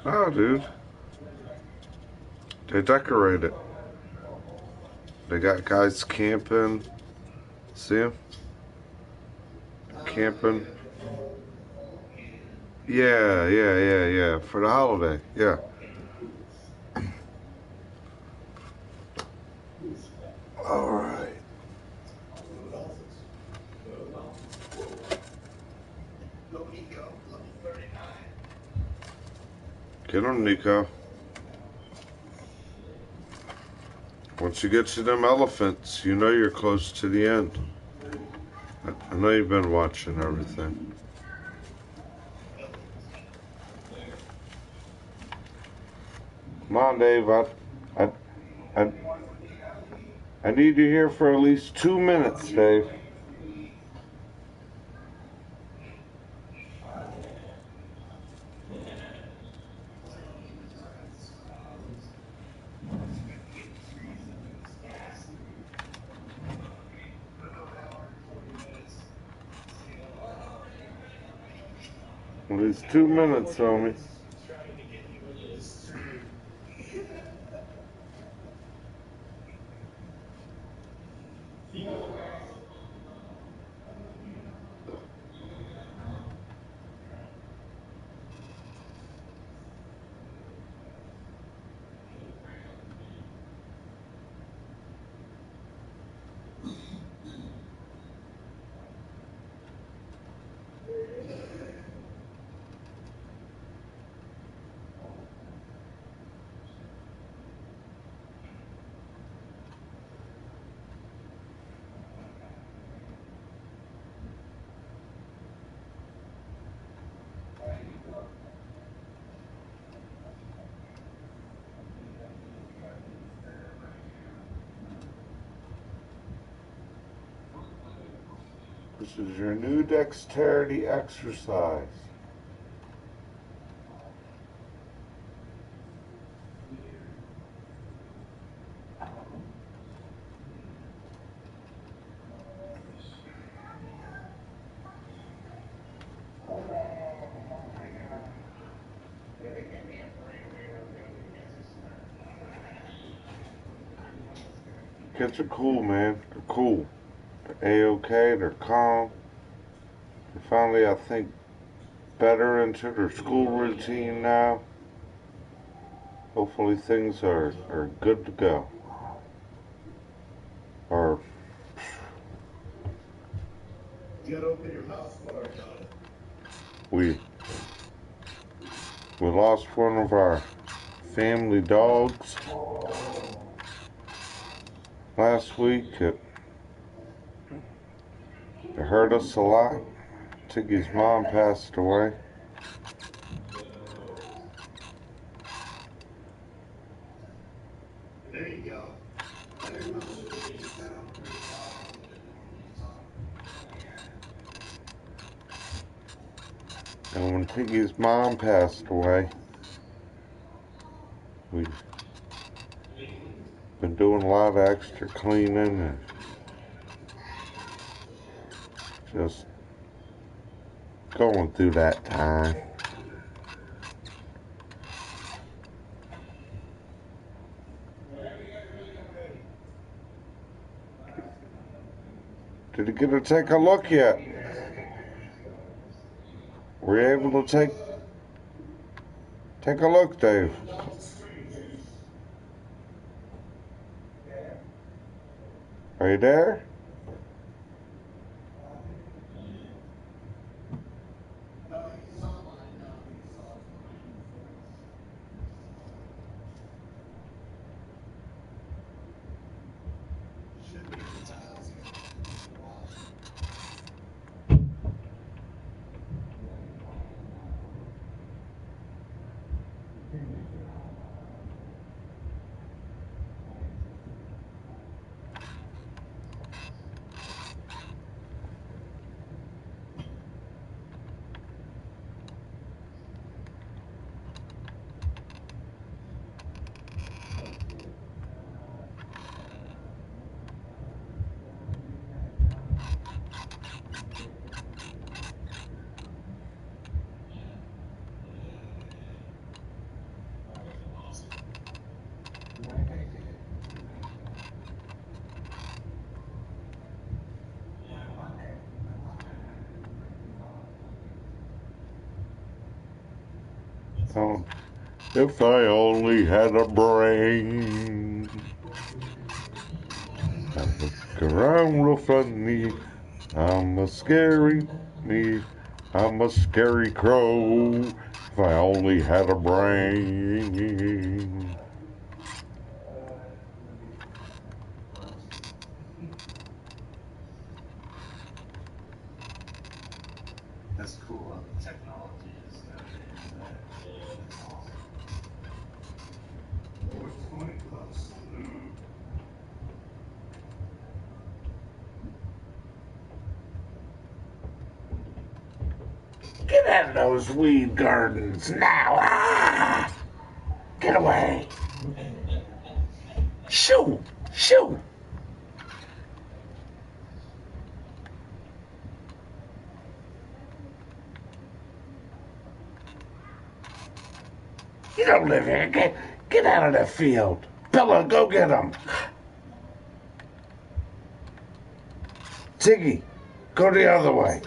Speaker 1: Oh, dude. They decorate it. They got guys camping. See them? Camping. Yeah. For the holiday. Yeah. All right. Get them, Nico. Once you get to them elephants, you know you're close to the end. I know you've been watching everything. Come on, Dave. I need you here for at least 2 minutes, Dave. At least 2 minutes, homie. This is your new dexterity exercise. Kids are cool, man. They're cool. They're A-okay. They're calm. They're finally, I think, better into their school routine now. Hopefully things are good to go. Or
Speaker 3: Get open your mouth for it.
Speaker 1: we lost one of our family dogs. last week. It hurt us a lot. Tiggy's mom passed away.
Speaker 3: There you go.
Speaker 1: And when Tiggy's mom passed away, we've been doing a lot of extra cleaning and just going through that time. Did you get to take a look yet? Were you able to take a look, Dave? Are you there? Oh, if I only had a brain, I'd look around real funny. I'm a scary me. I'm a scary crow. If I only had a brain.
Speaker 4: That's cool. The technology is
Speaker 2: Get out of those weed gardens now! Ah! Get away! Shoo! Shoo! You don't live here. Get out of the field. Bella, go get him. Tiggy, go the other way.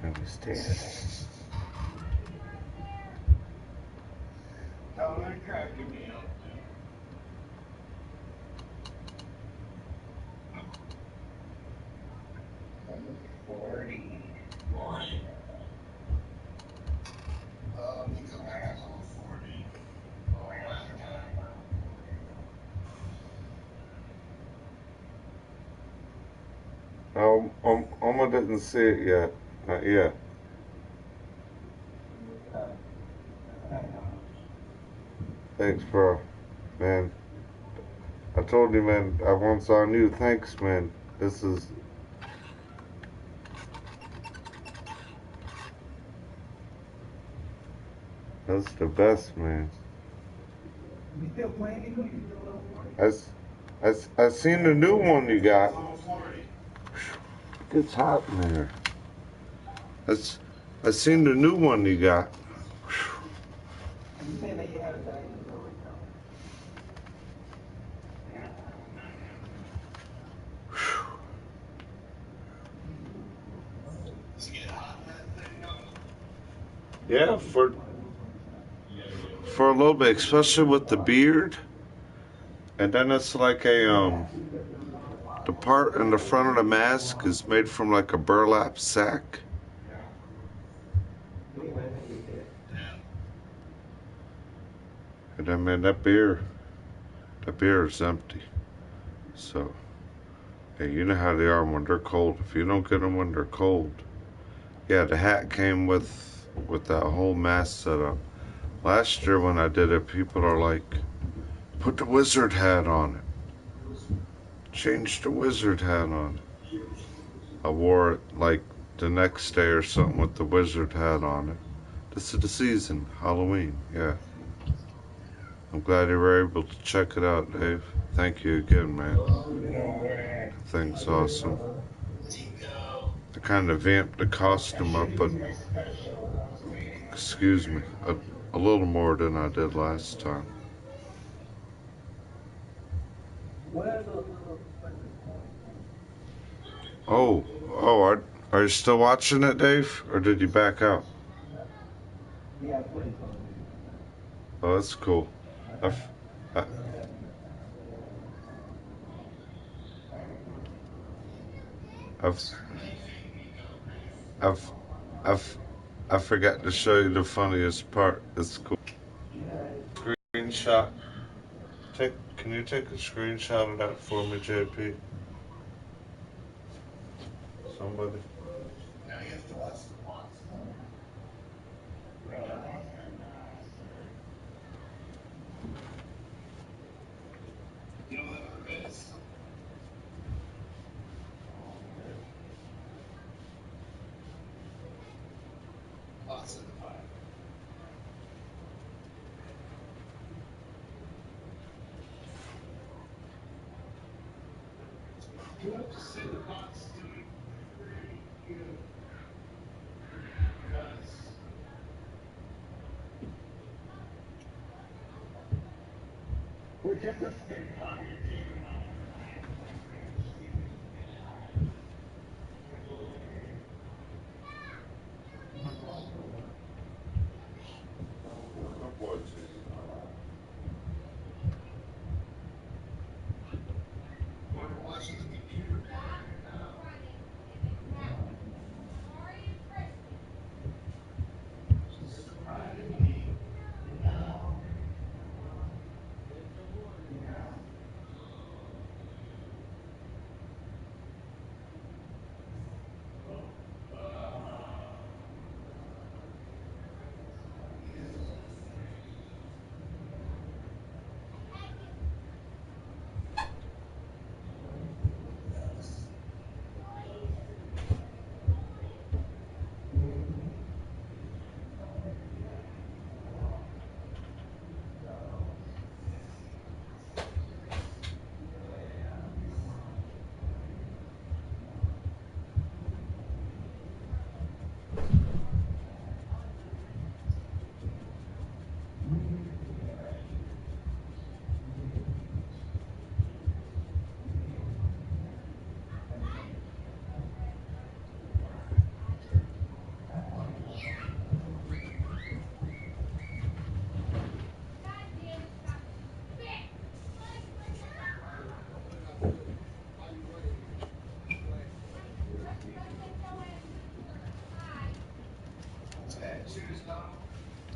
Speaker 1: Understand.
Speaker 3: Oh, they're cracking me up. Because I got some 40.
Speaker 1: Oma didn't see it yet. Not yet. Thanks, bro. Man, I told you, man, I once on you. Thanks, man. This is... That's the best, man. I seen the new one you got. It's hot in there. I seen the new one you got. Yeah, for a little bit, especially with the beard. And then it's like a the part in the front of the mask is made from like a burlap sack. And then, man, that beer is empty. So, hey, you know how they are when they're cold. If you don't get them when they're cold, yeah, the hat came with that whole mask setup. Last year when I did it, people are like, put the wizard hat on it. Change the wizard hat on it. I wore it like the next day or something with the wizard hat on it. This is the season, Halloween, yeah. I'm glad you were able to check it out, Dave. Thank you again, man. The thing's awesome. I kind of vamped the costume up, but excuse me, a little more than I did last time. Oh, are you still watching it, Dave, or did you back out? Oh, that's cool. I've, I, I've, I've, I've, I forgot to show you the funniest part. It's cool. Screenshot. Can you take a screenshot of that for me, JP? Somebody.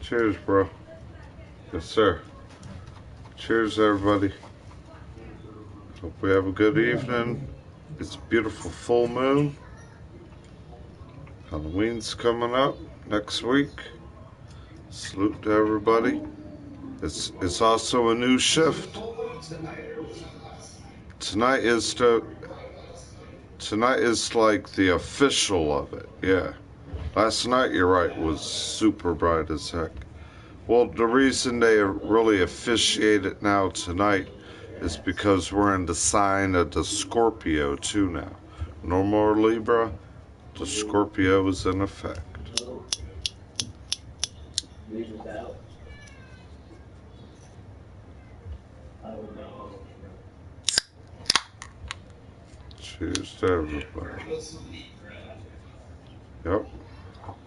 Speaker 1: Cheers, bro. Yes, sir. Cheers, everybody. Hope we have a good evening. It's a beautiful full moon. Halloween's coming up next week. Salute to everybody. It's also a new shift. Tonight is like the official of it. Yeah. Last night, you're right, was super bright as heck. Well, the reason they really officiate it now tonight is because we're in the sign of the Scorpio too now. No more Libra, the Scorpio is in effect. Cheers to everybody. Yep.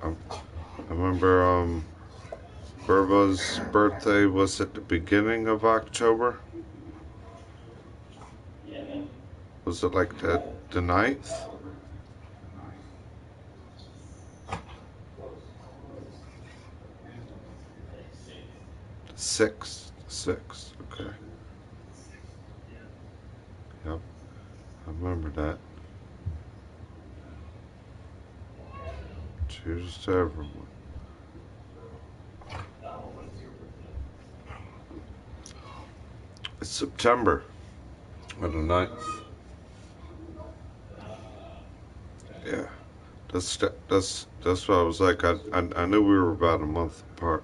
Speaker 1: I remember Burba's birthday was at the beginning of October. Was it like the 9th? 6th? 6th, okay. Yep, I remember that. Cheers to everyone. It's September on the 9th. Yeah, that's what I was like. I knew we were about a month apart.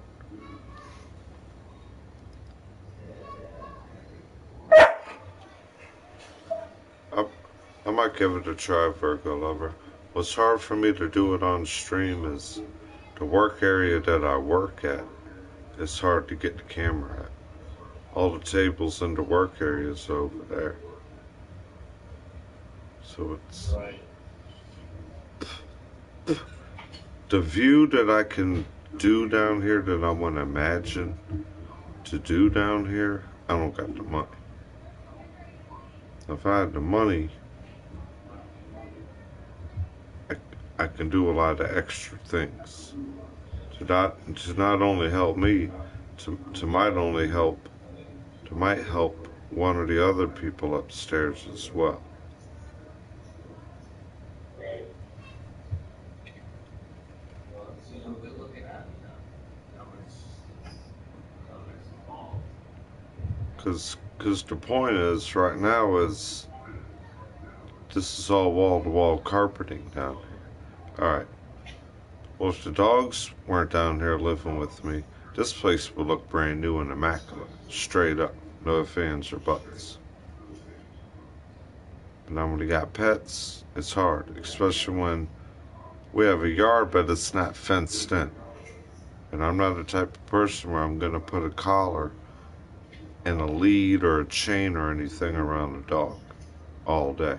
Speaker 1: I might give it a try, Virgo lover. What's hard for me to do it on stream is the work area that I work at. It's hard to get the camera at. All the tables in the work area is over there. So it's the view that I can do down here that I want to imagine to do down here. I don't got the money. If I had the money, I can do a lot of extra things to not only help me, might help one of the other people upstairs as well. Because the point is, right now, is this is all wall-to-wall carpeting down here. Alright. Well, if the dogs weren't down here living with me, this place would look brand new and immaculate. Straight up. No ifs, ands, or buts. But now when you got pets, it's hard. Especially when we have a yard, but it's not fenced in. And I'm not the type of person where I'm going to put a collar and a lead or a chain or anything around the dog all day.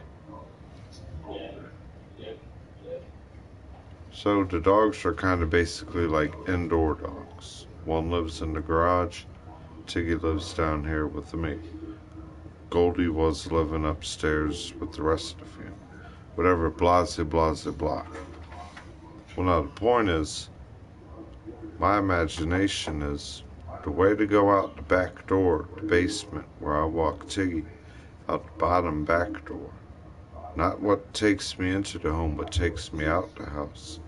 Speaker 1: So the dogs are kind of basically like indoor dogs. One lives in the garage. Tiggy lives down here with me. Goldie was living upstairs with the rest of the family. Whatever, blase, blase, blah. Well, now the point is, my imagination is the way to go out the back door, the basement, where I walk Tiggy, out the bottom back door. Not what takes me into the home, but takes me out the house.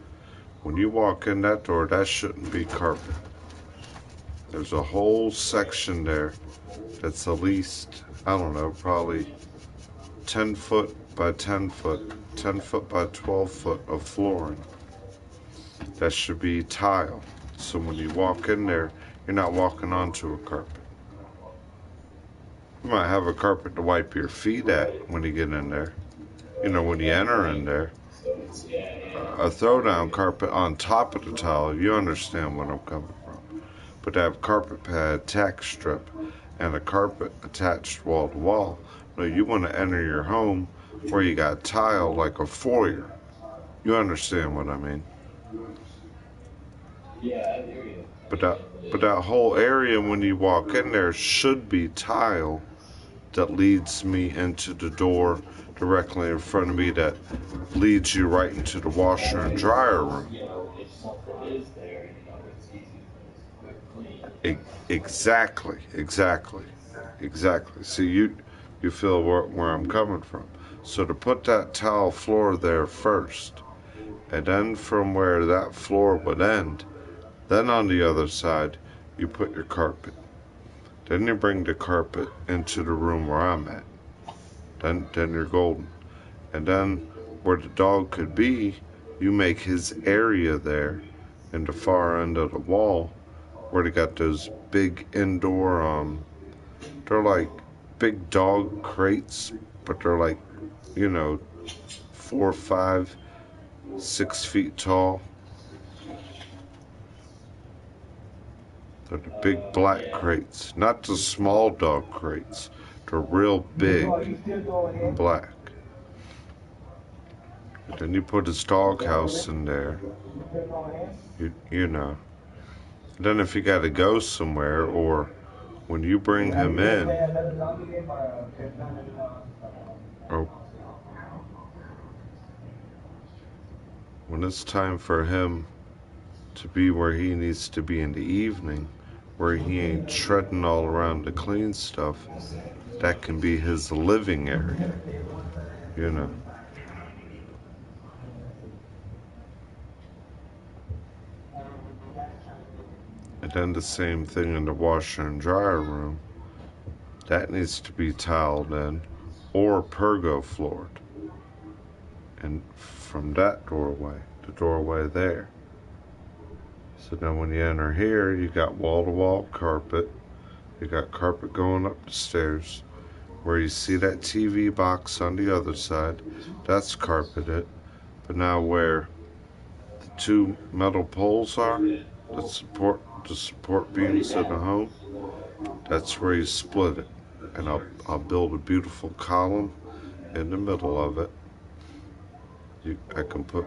Speaker 1: When you walk in that door, that shouldn't be carpet. There's a whole section there that's at least, I don't know, probably 10 foot by 10 foot, 10 foot by 12 foot of flooring. That should be tile. So when you walk in there, you're not walking onto a carpet. You might have a carpet to wipe your feet at when you get in there. You know, when you enter in there. A throwdown carpet on top of the tile, you understand what I'm coming from. But to have carpet pad, tack strip, and a carpet attached wall to wall, no, you want to enter your home where you got tile like a foyer. You understand what I mean?
Speaker 4: Yeah, I hear you.
Speaker 1: But that whole area when you walk in there should be tile that leads me into the door directly in front of me that leads you right into the washer and dryer room.
Speaker 4: You know, if something is there, you know, it's easy to clean.
Speaker 1: Exactly. See, you feel where I'm coming from. So to put that tile floor there first, and then from where that floor would end, then on the other side, you put your carpet. Then you bring the carpet into the room where I'm at. Then you're golden. And then where the dog could be, you make his area there in the far end of the wall where they got those big indoor, they're like big dog crates, but they're like, you know, 4, 5, 6 feet tall. They're the big black crates, not the small dog crates. They're real big and black. And then you put his dog house in there. You know. Then if you got to go somewhere, or when you bring him in, or when it's time for him to be where he needs to be in the evening, where he ain't treading all around to clean stuff, that can be his living area, you know. And then the same thing in the washer and dryer room. That needs to be tiled in or pergo floored. And from that doorway, the doorway there. So now when you enter here, you got wall-to-wall carpet. You got carpet going up the stairs. Where you see that TV box on the other side, that's carpeted. But now where the two metal poles are that support the support beams of the home, that's where you split it. And I'll build a beautiful column in the middle of it. I can put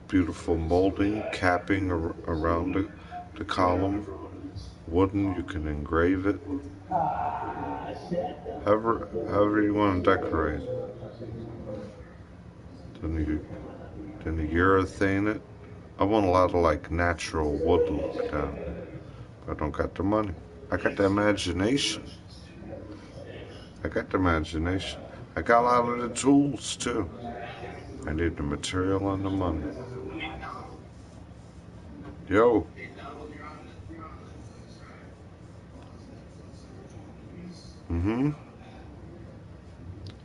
Speaker 1: beautiful molding, capping around the column. Wooden, you can engrave it. However you want to decorate it. Then you urethane it. I want a lot of like natural wood look down there. I don't got the money. I got the imagination. I got a lot of the tools too. I need the material and the money. Yo.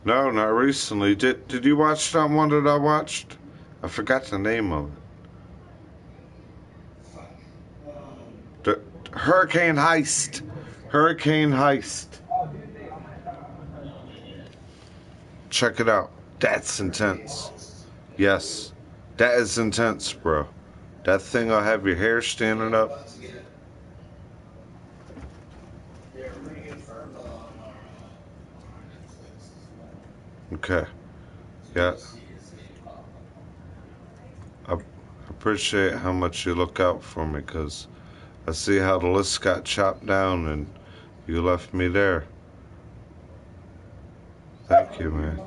Speaker 1: No, not recently. Did you watch that one that I watched? I forgot the name of it. The Hurricane Heist. Hurricane Heist. Check it out. That's intense. Yes, that is intense, bro. That thing will have your hair standing up. Okay. Yeah. I appreciate how much you look out for me, because I see how the list got chopped down and you left me there. Thank you, man.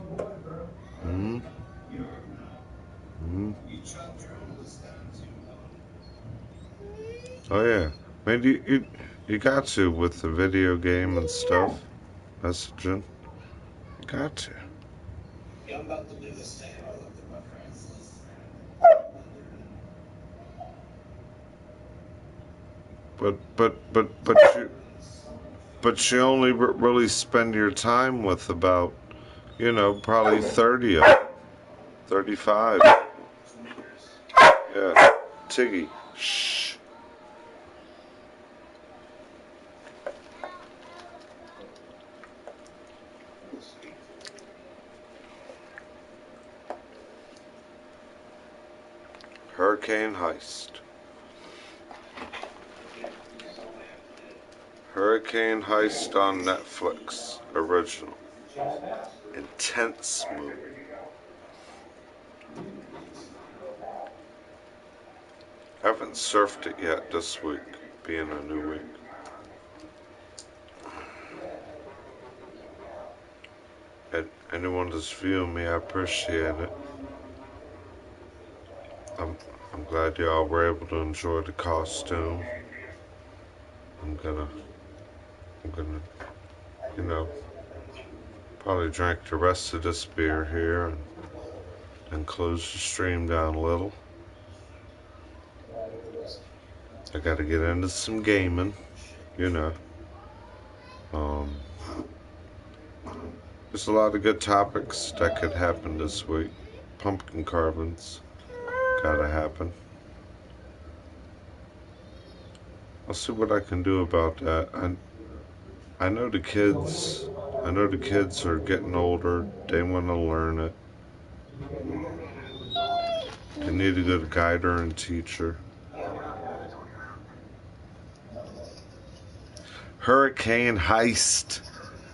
Speaker 1: Oh yeah, man, you got to with the video game and stuff, messaging. You got to. But you only really spend your time with about, probably 30 of them. 35. Yeah. Tiggy. Shh. Hurricane Heist. Hurricane Heist on Netflix. Original. Intense movie. I haven't surfed it yet this week, being a new week. And anyone that's viewing me, I appreciate it. I'm glad y'all were able to enjoy the costume. I'm gonna, probably drink the rest of this beer here and close the stream down a little. I gotta get into some gaming, There's a lot of good topics that could happen this week. Pumpkin carvings gotta happen. I'll see what I can do about that. I know the kids are getting older. They want to learn it. They need a good guider and teacher. Hurricane Heist.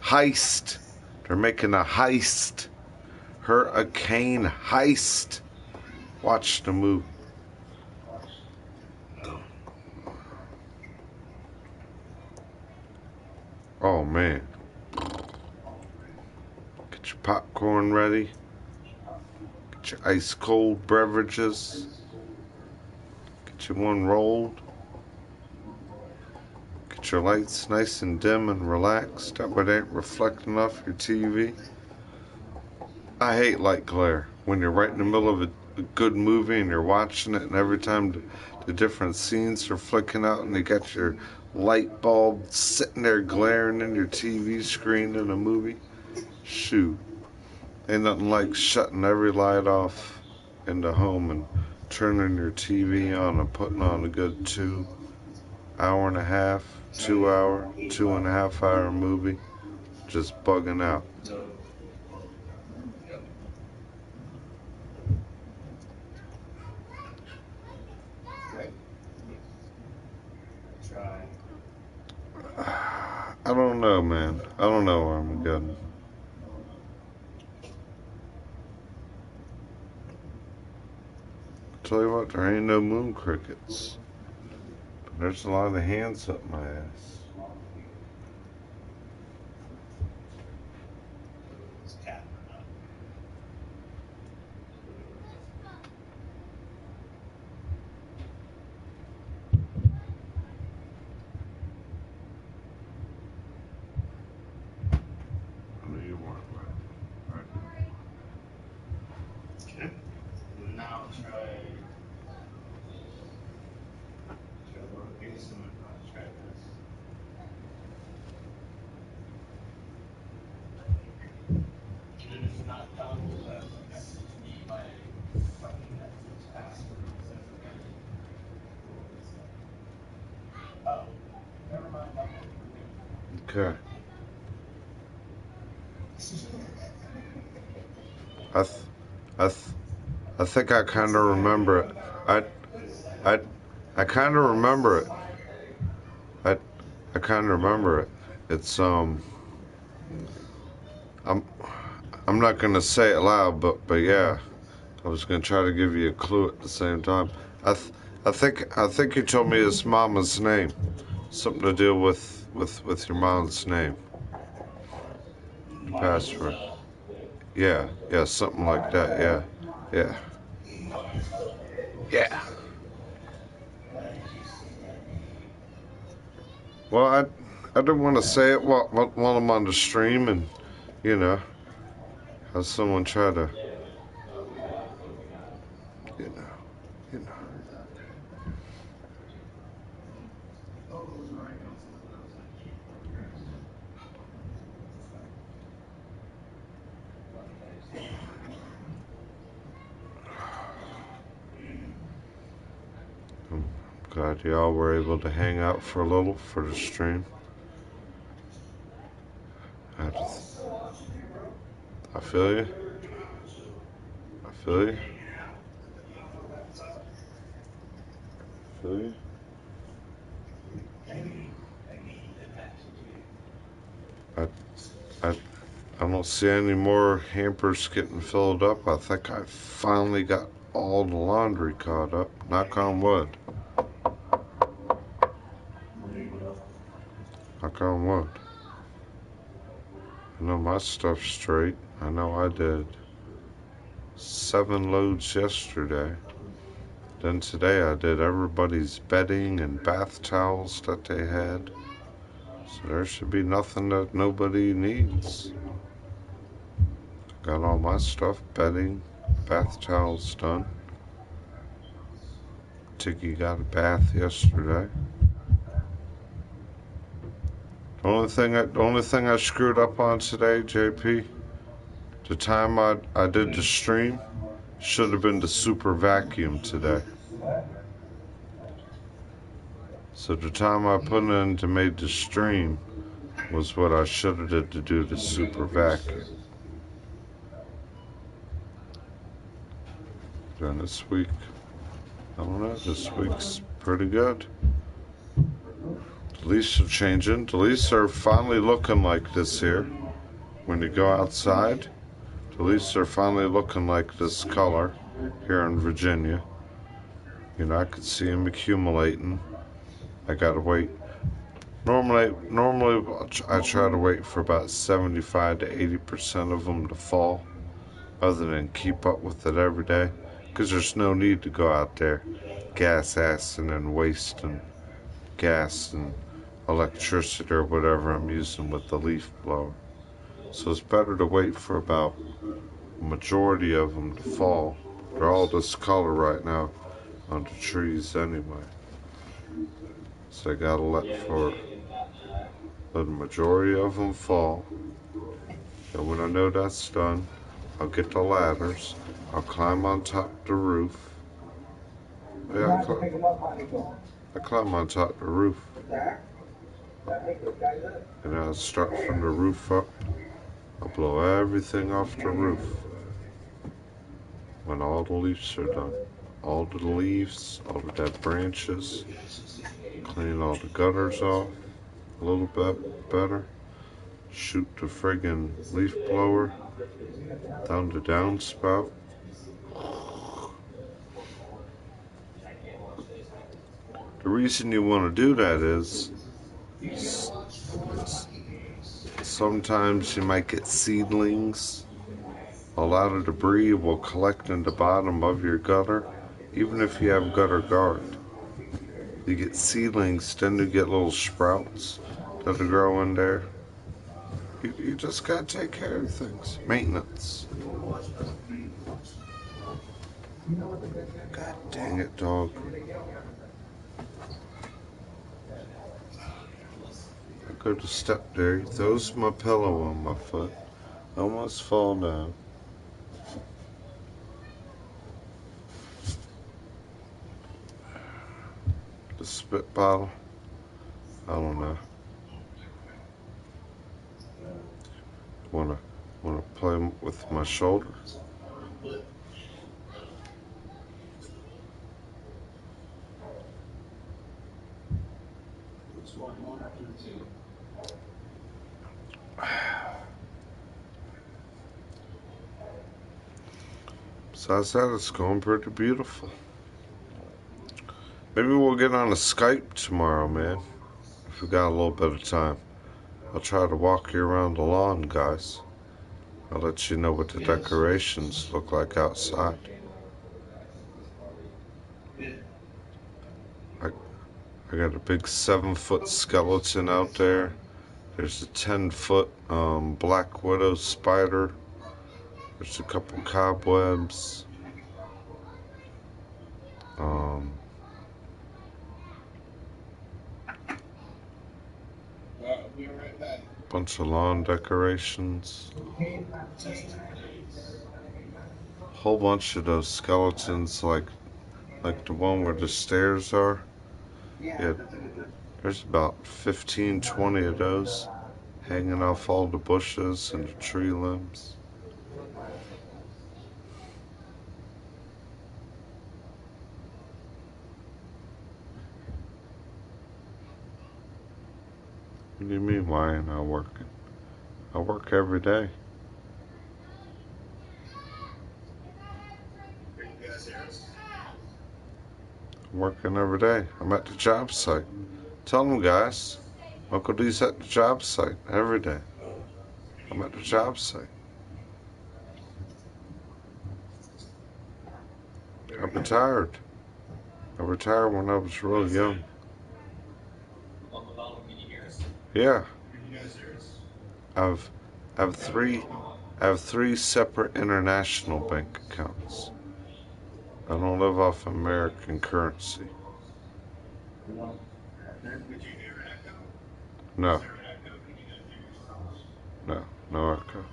Speaker 1: Heist. They're making a heist. Hurricane Heist. Watch the movie. man. Get your popcorn ready. Get your ice cold beverages. Get your one rolled. Get your lights nice and dim and relaxed. That way they ain't reflecting off your TV. I hate light glare. When you're right in the middle of a good movie and you're watching it, and every time the different scenes are flicking out and you got your light bulb sitting there glaring in your TV screen in a movie. Shoot. Ain't nothing like shutting every light off in the home and turning your TV on and putting on a good 2 hour and a half, 2 hour, 2.5 hour movie. Just bugging out. I don't know, man. I don't know, Armageddon. Tell you what, there ain't no moon crickets. But there's a lot of hands up my ass.
Speaker 4: Now try this. Even if not done, my fucking Netflix password. Oh, never mind.
Speaker 1: Okay. I think I kind of remember it. I kind of remember it. I kind of remember it. It's I'm not gonna say it loud, but yeah, I was gonna try to give you a clue at the same time. I think you told me his mama's name, something to do with your mom's name. Password. Yeah, something like that. Yeah. Well, I didn't want to say it while I'm on the stream, and you know, have someone try to, you know. I'm glad y'all were able to hang out for a little for the stream. I feel you. I feel you. Feel you. I don't see any more hampers getting filled up. I think I finally got all the laundry caught up. Knock on wood. Knock on wood. I know my stuff's straight. I know I did 7 loads yesterday. Then today I did everybody's bedding and bath towels that they had. So there should be nothing that nobody needs. Got all my stuff, bedding, bath towels done. Tiki got a bath yesterday. The only thing I screwed up on today, JP, the time I did the stream, should have been the super vacuum today. So the time I put in to make the stream was what I should have did to do the super vacuum. Then this week, I don't know, this week's pretty good. The leaves are changing. The leaves are finally looking like this here. When you go outside, the leaves are finally looking like this color here in Virginia. You know, I could see them accumulating. I gotta wait Normally, I try to wait for about 75 to 80% of them to fall, other than keep up with it every day, because there's no need to go out there gas assing and wasting gas and electricity or whatever I'm using with the leaf blower. So it's better to wait for about a majority of them to fall. They're all this color right now on the trees anyway. So I gotta let the majority of them fall. And when I know that's done, I'll get the ladders. I'll climb on top of the roof. Yeah, I climb on top of the roof. And I'll start from the roof up. I'll blow everything off the roof when all the leaves are done. All the leaves, all the dead branches. Clean all the gutters off a little bit better. Shoot the friggin' leaf blower down the downspout. The reason you want to do that is sometimes you might get seedlings. A lot of debris will collect in the bottom of your gutter, even if you have gutter guard. You get seedlings, then you get little sprouts that'll grow in there. You just gotta take care of things. Maintenance. God dang it, dog. I go to step there, he throws my pillow on my foot. I almost fall down. The spit bottle. I don't know. Wanna play with my shoulder? Besides that, it's going pretty beautiful. Maybe we'll get on a Skype tomorrow, man. If we got a little bit of time. I'll try to walk you around the lawn, guys. I'll let you know what the decorations look like outside. I got a big 7-foot skeleton out there. There's a 10-foot black widow spider. There's a couple cobwebs. Bunch of lawn decorations. Whole bunch of those skeletons, like the one where the stairs are. Yeah, there's about 15, 20 of those hanging off all the bushes and the tree limbs. What do you mean, why am I working? I work every day. I'm working every day. I'm at the job site. Tell them, guys, Uncle D's at the job site every day. I'm at the job site. I retired. I retired when I was real young. Yeah. I have three separate international bank accounts. I don't live off American currency. No. No echo.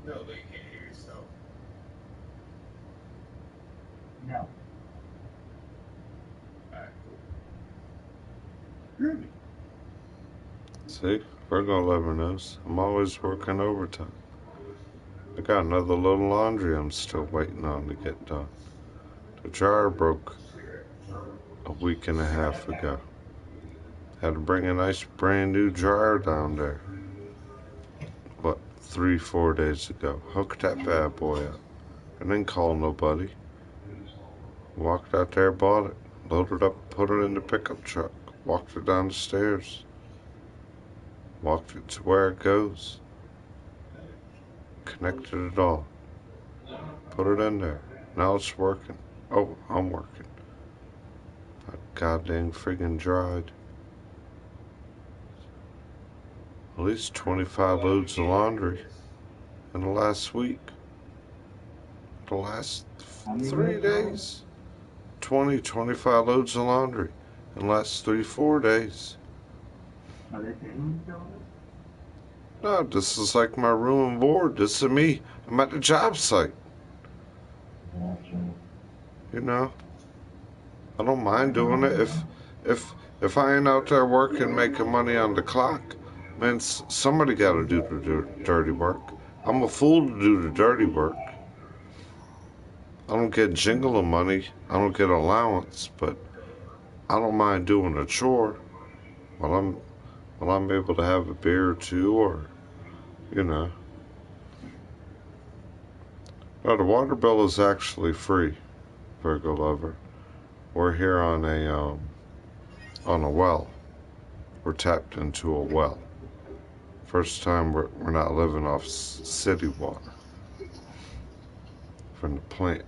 Speaker 3: No, but you can't hear yourself.
Speaker 4: No.
Speaker 3: Alright, cool.
Speaker 1: See, Virgo never knows. I'm always working overtime. I got another little laundry I'm still waiting on to get done. The dryer broke a week and a half ago. Had to bring a nice brand new dryer down there. What, 3-4 days ago. Hooked that bad boy up. I didn't call nobody. Walked out there, bought it, loaded up, put it in the pickup truck, walked it down the stairs, walked it to where it goes, connected it all, put it in there. Now it's working. Oh, I'm working. That goddamn friggin' dried. At least 25 loads of laundry in the last week. The last 3 days. 25 loads of laundry in the last 3-4 days. No, this is like my room and board. This is me. I'm at the job site. You know, I don't mind doing it if I ain't out there working, making money on the clock. Man, somebody got to do the dirty work. I'm a fool to do the dirty work. I don't get jingling money. I don't get allowance, but I don't mind doing a chore while I'm able to have a beer or two, or you know. No, the water bill is actually free, Virgo lover. We're here on a well. We're tapped into a well. First time we're not living off city water from the plant.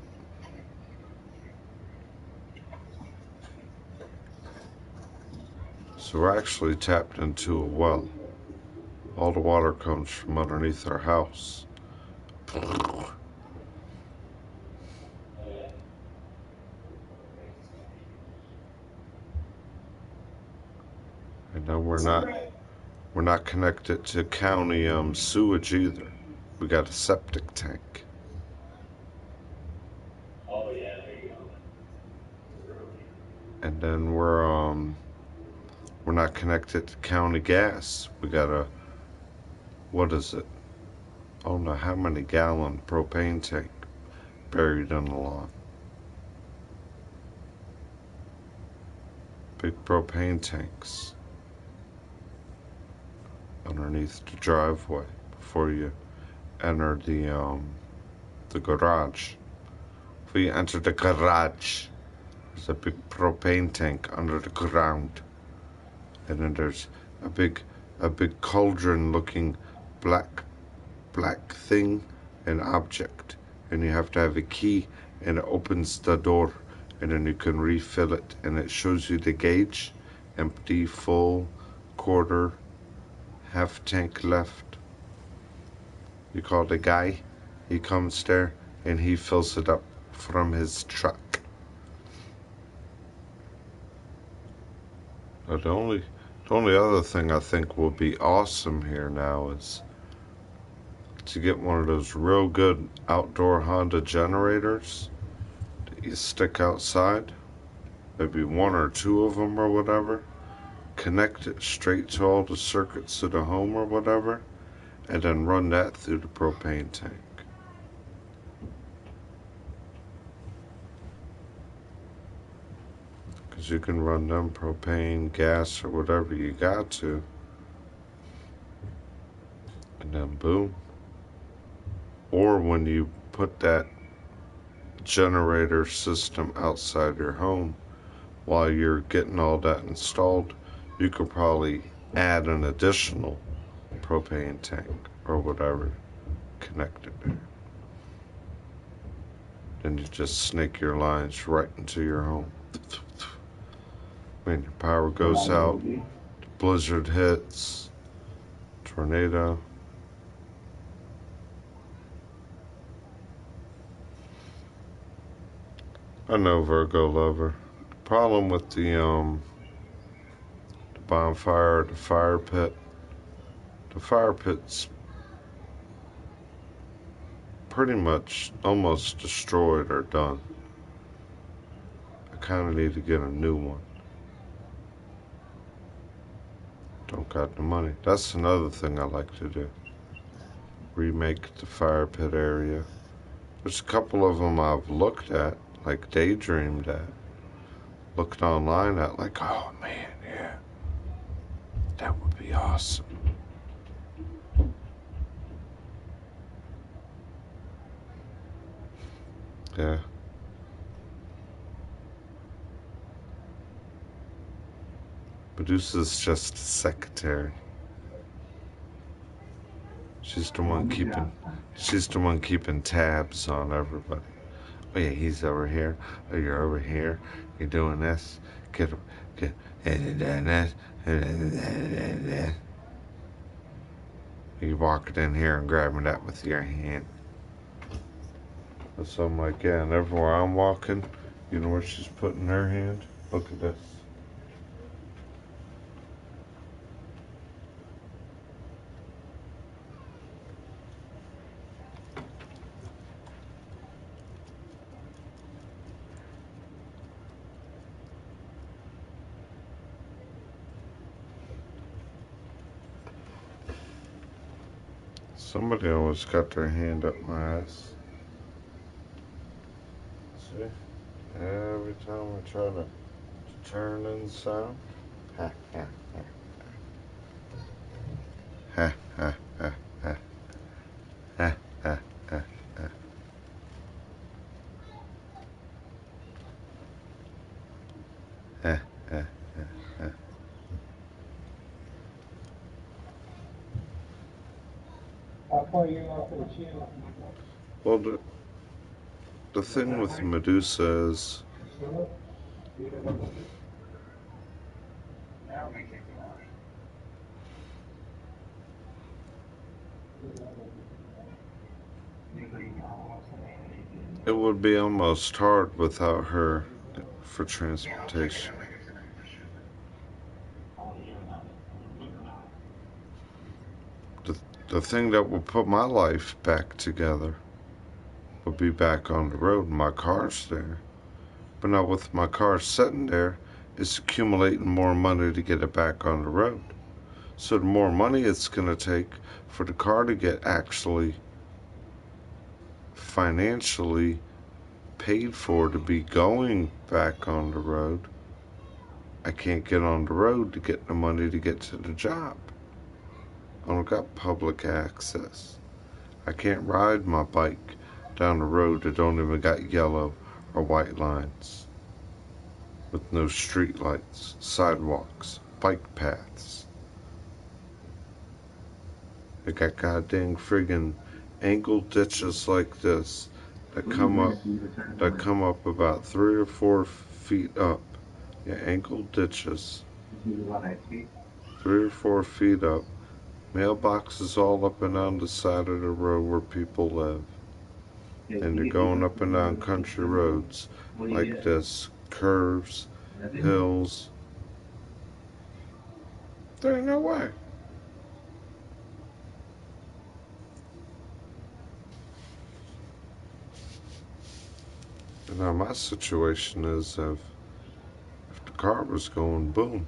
Speaker 1: So we're actually tapped into a well. All the water comes from underneath our house. And then we're not connected to county sewage either. We got a septic tank.
Speaker 4: Oh, yeah, there you go.
Speaker 1: And then we're not connected to county gas. We got a, what is it? I don't know how many gallon propane tank buried in the lawn. Big propane tanks underneath the driveway before you enter the garage. Before you enter the garage, there's a big propane tank under the ground, and then there's a big cauldron-looking black thing, an object, and you have to have a key, and it opens the door, and then you can refill it, and it shows you the gauge: empty, full, quarter, half tank left. You call the guy, he comes there, and he fills it up from his truck. But the only other thing I think will be awesome here now is to get one of those real good outdoor Honda generators that you stick outside, maybe one or two of them or whatever, connect it straight to all the circuits of the home or whatever, and then run that through the propane tank. Because you can run them propane, gas, or whatever you got to, and then boom. Or when you put that generator system outside your home, while you're getting all that installed, you could probably add an additional propane tank or whatever connected there. Then you just snake your lines right into your home. When your power goes out, blizzard hits, tornado. I know, Virgo lover. The problem with the bonfire, the fire pit's pretty much almost destroyed or done. I kind of need to get a new one. Don't got the money. That's another thing I like to do. Remake the fire pit area. There's a couple of them I've looked at, like daydreamed at, looked online at, like, oh man, yeah, that would be awesome. Yeah. Medusa's just a secretary. She's the one keeping tabs on everybody. Oh yeah, he's over here. Oh, you're over here. You're doing this. Get. You walking in here and grabbing that with your hand. So I'm like, yeah, and everywhere I'm walking, you know where she's putting her hand? Look at this. Somebody always got their hand up my ass. See? Every time I try to turn in sound. Ha ha ha. Ha ha ha ha. Ha ha ha ha. Ha ha ha.
Speaker 4: How far you off of the channel?
Speaker 1: Well, the thing with Medusa is it would be almost hard without her for transportation. The thing that will put my life back together would be back on the road. My car's there. But now with my car sitting there, it's accumulating more money to get it back on the road. So the more money it's going to take for the car to get actually financially paid for to be going back on the road, I can't get on the road to get the money to get to the job. I don't got public access. I can't ride my bike down the road that don't even got yellow or white lines, with no street lights, sidewalks, bike paths. They got goddamn friggin' angle ditches like this that come up about 3 or 4 feet up. Yeah, angle ditches, 3 or 4 feet up. Mailboxes all up and down the side of the road where people live. And they're going up and down country roads like this, curves, hills. There ain't no way. And now my situation is if the car was going boom,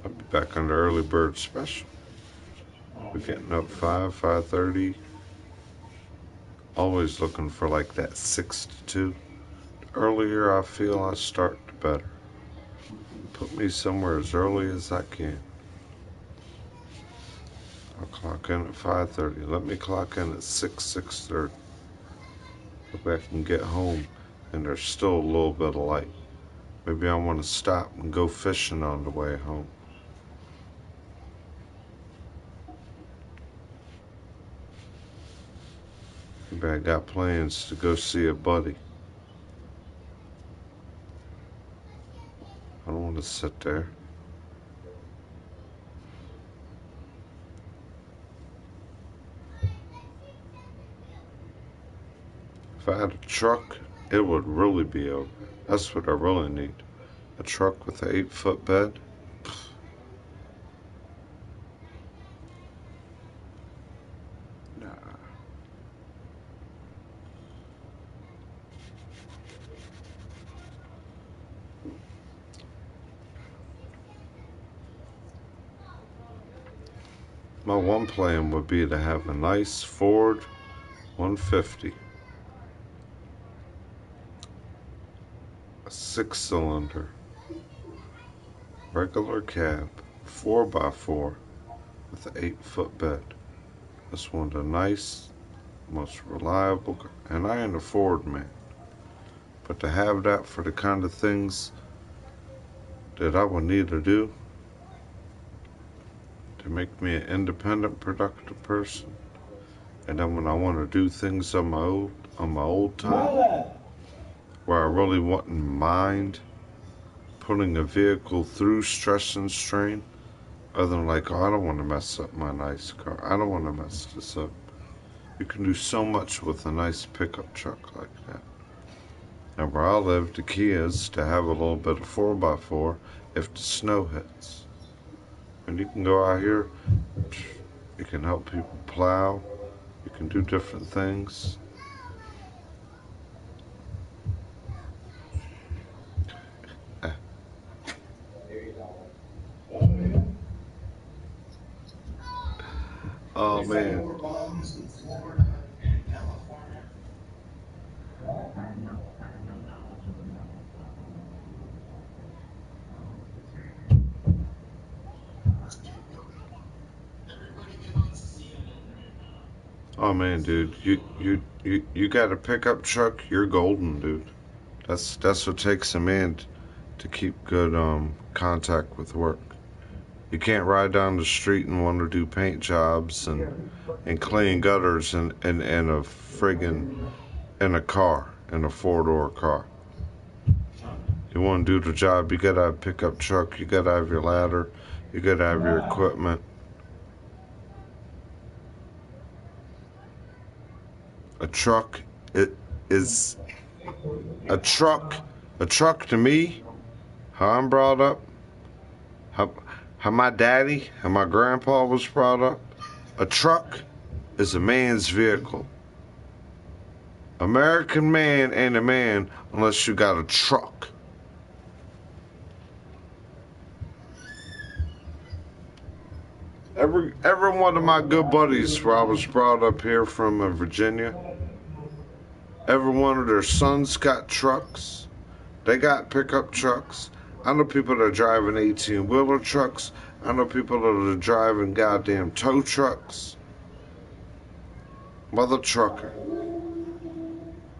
Speaker 1: I'd be back on the early bird special. We're getting up 5:30. Always looking for like that 6 to 2. The earlier I feel I start, the better. Put me somewhere as early as I can. I'll clock in at 5:30. Let me clock in at 6:30. Maybe I can get home and there's still a little bit of light. Maybe I want to stop and go fishing on the way home. Maybe I got plans to go see a buddy. I don't want to sit there. If I had a truck, it would really be over. That's what I really need. A truck with an 8-foot bed. Nah. My one plan would be to have a nice Ford 150. A 6-cylinder. Regular cab. 4x4 with an 8-foot bed. That's one of the nice, most reliable, and I ain't a Ford man. But to have that for the kind of things that I would need to do to make me an independent, productive person. And then when I want to do things on my old time, where I really wouldn't mind putting a vehicle through stress and strain, other than like, oh, I don't want to mess up my nice car. I don't want to mess this up. You can do so much with a nice pickup truck like that. And where I live, the key is to have a little bit of 4x4 if the snow hits. And you can go out here, you can help people plow, you can do different things. Oh man. Oh man, dude, you got a pickup truck, you're golden, dude. That's what takes a man to keep good contact with work. You can't ride down the street and want to do paint jobs and clean gutters in a friggin' in a car, in a 4-door car. You want to do the job, you gotta have a pickup truck, you gotta have your ladder, you gotta have your equipment. A truck, it is a truck to me, how I'm brought up, how my daddy and my grandpa was brought up. A truck is a man's vehicle. American man ain't a man unless you got a truck. Every one of my good buddies where I was brought up here from Virginia, every one of their sons got trucks. They got pickup trucks. I know people that are driving 18-wheeler trucks. I know people that are driving goddamn tow trucks. Mother trucker.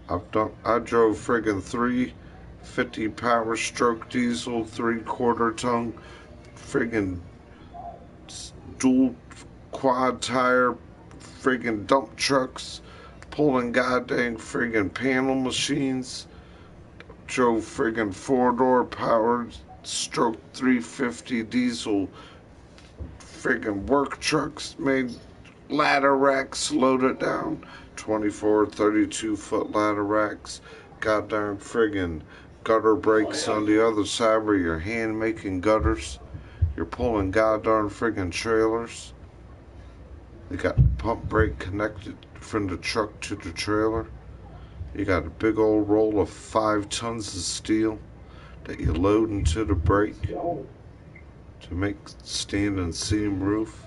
Speaker 1: I drove friggin' 350 power stroke diesel, 3/4 ton, friggin' dual quad tire, friggin' dump trucks, pulling goddamn friggin' panel machines. Drove friggin' 4-door powered stroke 350 diesel friggin' work trucks, made ladder racks loaded down, 24, 32-foot ladder racks, goddamn friggin' gutter brakes on the other side where you're hand making gutters. You're pulling goddamn friggin' trailers. They got the pump brake connected from the truck to the trailer. You got a big old roll of 5 tons of steel that you load into the brake to make standing seam roof,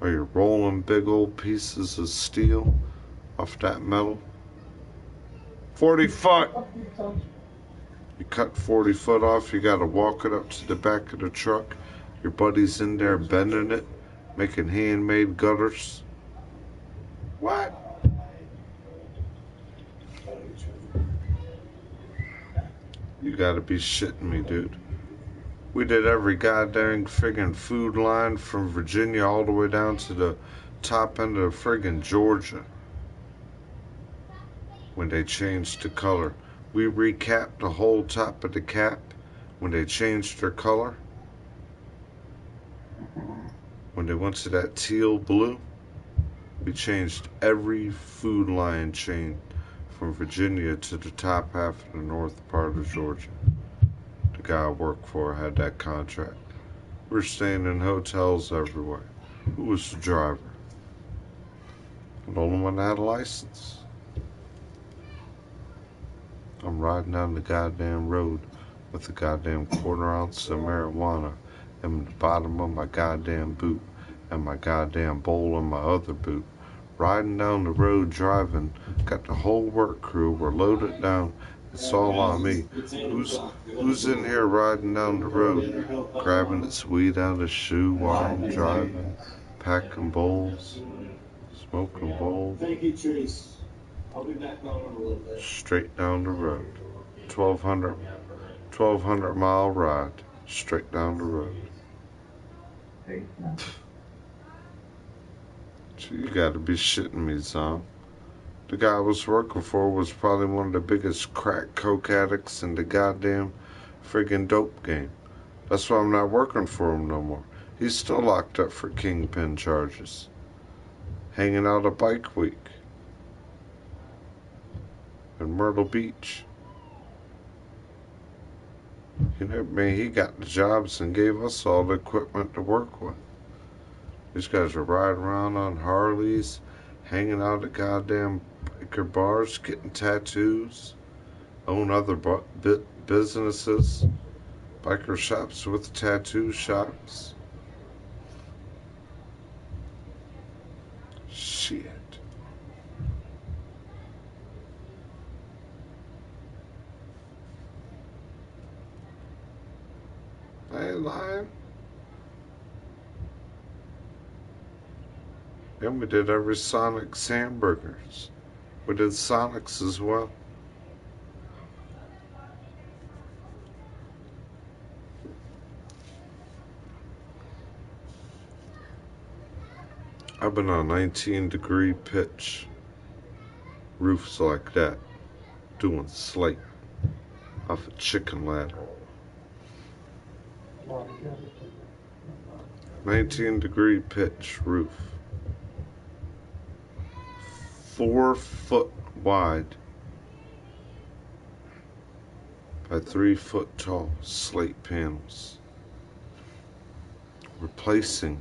Speaker 1: or you're rolling big old pieces of steel off that metal. 40 foot! You cut 40 foot off, you gotta walk it up to the back of the truck. Your buddy's in there bending it, making handmade gutters. What? You gotta be shitting me, dude. We did every goddamn friggin' food line from Virginia all the way down to the top end of friggin' Georgia. When they changed the color, we recapped the whole top of the cap when they changed their color. When they went to that teal blue, we changed every food line chain from Virginia to the top half of the north part of Georgia. The guy I worked for had that contract. We were staying in hotels everywhere. Who was the driver? The only one that had a license. I'm riding down the goddamn road with a goddamn 1/4 ounce of marijuana in the bottom of my goddamn boot and my goddamn bowl in my other boot. Riding down the road, driving, got the whole work crew, we're loaded down, it's all on me. Who's in here riding down the road, grabbing its weed out of his shoe while I'm driving, packing bowls, smoking bowls?
Speaker 4: Thank you, Trace. I'll be back on in a little bit.
Speaker 1: Straight down the road, 1,200 mile ride, straight down the road. You gotta be shitting me, Zom. The guy I was working for was probably one of the biggest crack coke addicts in the goddamn friggin' dope game. That's why I'm not working for him no more. He's still locked up for kingpin charges. Hanging out a bike week in Myrtle Beach. You know, man, he got the jobs and gave us all the equipment to work with. These guys are riding around on Harleys, hanging out at goddamn biker bars, getting tattoos, own other businesses, biker shops with tattoo shops. Shit. I ain't lying. And we did every Sonic's hamburgers. We did Sonic's as well. I've been on 19-degree pitch roofs like that, doing slate off a chicken ladder. 19-degree pitch roof. 4 foot wide by 3 foot tall slate panels. Replacing,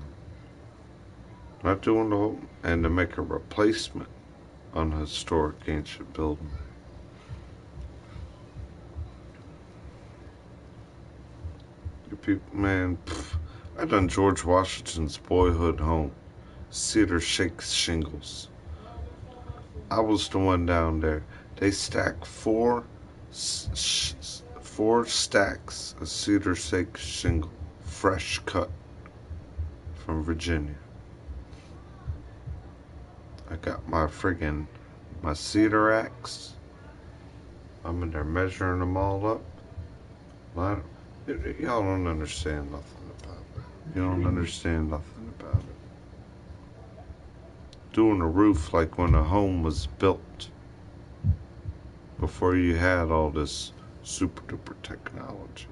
Speaker 1: not doing the whole, and to make a replacement on a historic ancient building. You people, man, I done George Washington's boyhood home, Cedar Shake shingles. I was the one down there. They stacked four stacks of Cedar Shake shingle, fresh cut from Virginia. I got my cedar axe. I'm in there measuring them all up. Y'all don't understand nothing about it. You don't understand nothing about it. Doing a roof like when a home was built, before you had all this super duper technology.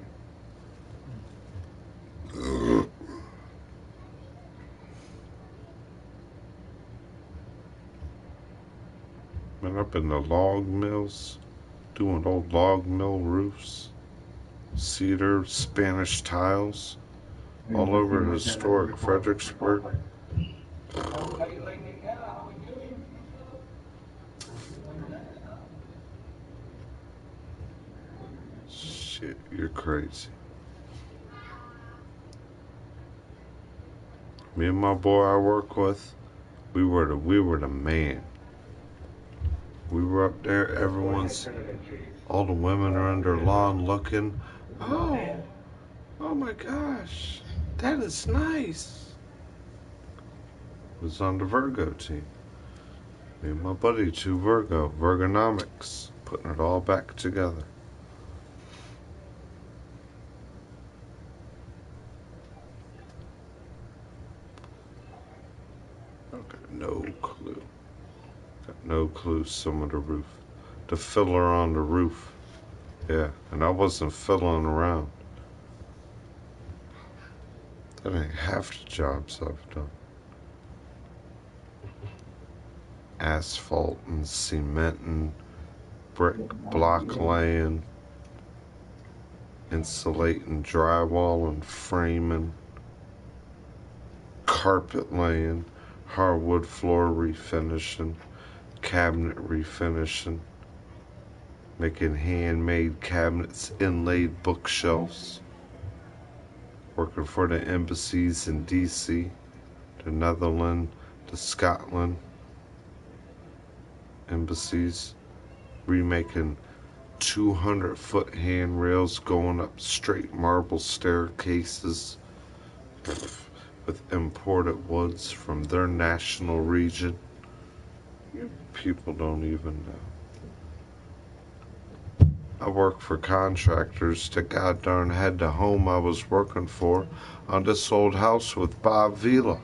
Speaker 1: Been up in the log mills, doing old log mill roofs, cedar, Spanish tiles, all over historic Fredericksburg. Shit, you're crazy. Me and my boy I work with, we were the man. We were up there, all the women are under lawn looking. Oh my gosh, that is nice. Was on the Virgo team. Me and my buddy, 2 Virgonomics, putting it all back together. I've got no clue. Got no clue some of the roof. The filler on the roof. Yeah, and I wasn't fiddling around. That ain't half the jobs I've done. Asphalt and cement and brick block laying, insulating drywall and framing, carpet laying, hardwood floor refinishing, cabinet refinishing, making handmade cabinets, inlaid bookshelves, working for the embassies in DC, the Netherlands, the Scotland embassies, remaking 200-foot handrails going up straight marble staircases with imported woods from their national region. You people don't even know. I worked for contractors that goddamn had the home I was working for on this old house with Bob Vila.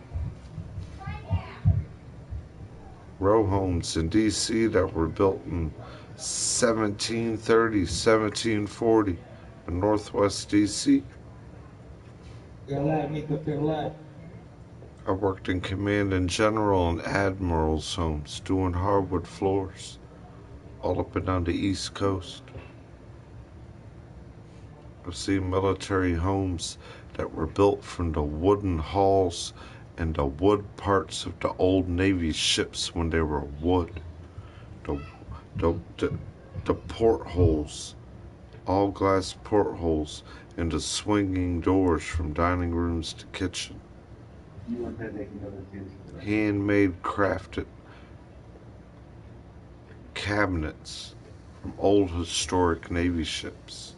Speaker 1: Row homes in D.C. that were built in 1730, 1740 in Northwest D.C. I worked in command and general and admiral's homes doing hardwood floors all up and down the East Coast. I've seen military homes that were built from the wooden hulls and the wood parts of the old Navy ships when they were wood. The, the, the, the portholes, all glass portholes, and the swinging doors from dining rooms to kitchen. Handmade crafted cabinets from old historic Navy ships.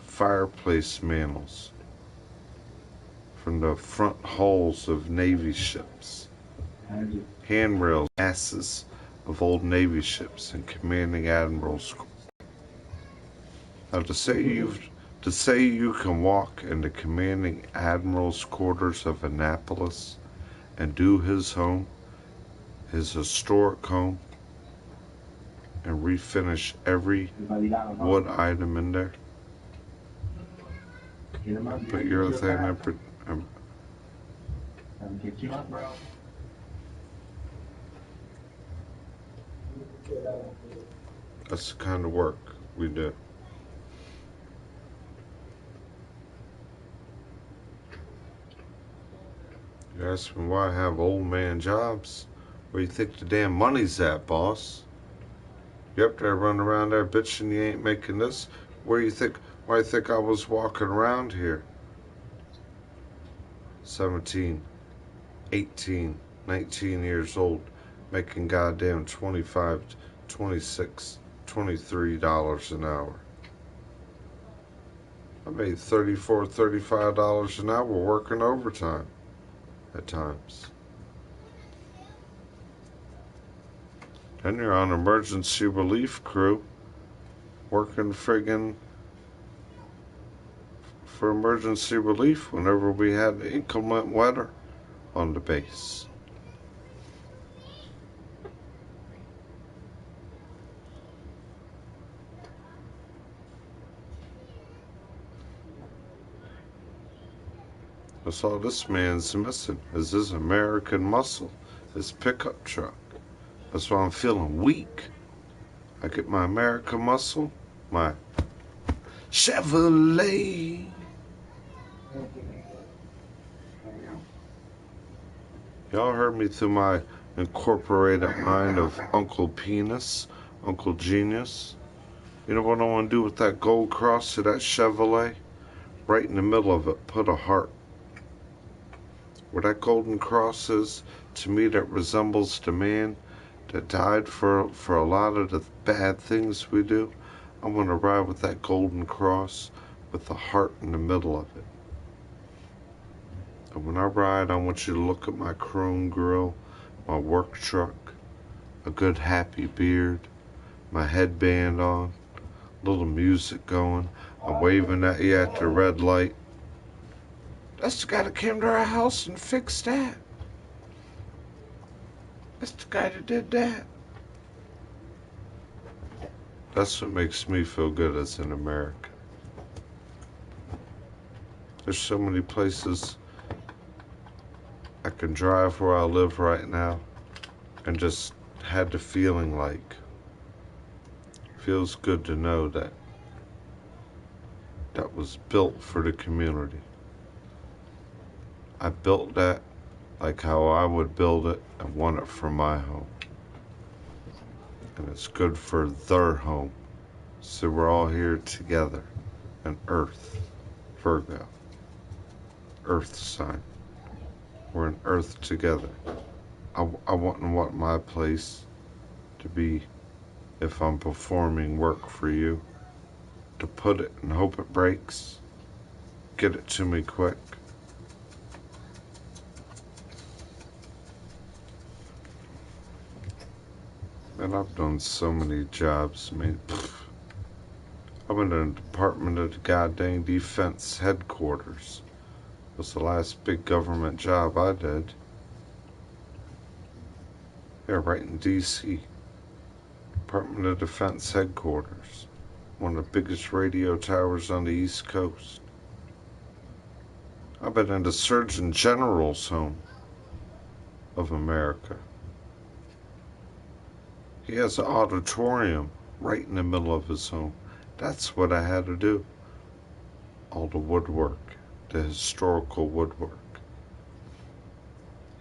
Speaker 1: Fireplace mantles from the front hulls of Navy ships. Handrails, asses of old Navy ships and commanding admirals. Now to say you can walk in the commanding admiral's quarters of Annapolis and do his home, his historic home, and refinish every wood item in there. Put your thing in. That's the kind of work we do. You ask me why I have old man jobs? Where you think the damn money's at, boss? You up there running around there bitching you ain't making this? Why you think I was walking around here? 17, 18, 19 years old, making goddamn 25, 26, $23 an hour. I made $34, $35 an hour working overtime at times. Then you're on emergency relief crew, working friggin' for emergency relief whenever we had inclement weather on the base. That's all this man's missing is his American muscle, his pickup truck. That's why I'm feeling weak. I get my American muscle, my Chevrolet. Y'all heard me through my incorporated mind of Uncle Penis, Uncle Genius. You know what I want to do with that gold cross to that Chevrolet? Right in the middle of it, put a heart. Where that golden cross is, to me that resembles the man that died for a lot of the bad things we do. I want to ride with that golden cross with the heart in the middle of it. And when I ride, I want you to look at my chrome grille, my work truck, a good happy beard, my headband on, little music going. I'm waving at you at the red light. That's the guy that came to our house and fixed that. That's the guy that did that. That's what makes me feel good as an American. There's so many places I can drive where I live right now and just had the feeling like, feels good to know that that was built for the community. I built that like how I would build it and want it for my home. And it's good for their home. So we're all here together. And Earth, Virgo, Earth sign. We're in Earth together. I wouldn't want my place to be, if I'm performing work for you, to put it and hope it breaks. Get it to me quick. And I've done so many jobs. I mean, I'm in the Department of the Goddamn Defense headquarters. Was the last big government job I did. Yeah, right in D.C. Department of Defense headquarters. One of the biggest radio towers on the East Coast. I've been in the Surgeon General's home of America. He has an auditorium right in the middle of his home. That's what I had to do. All the woodwork, the historical woodwork.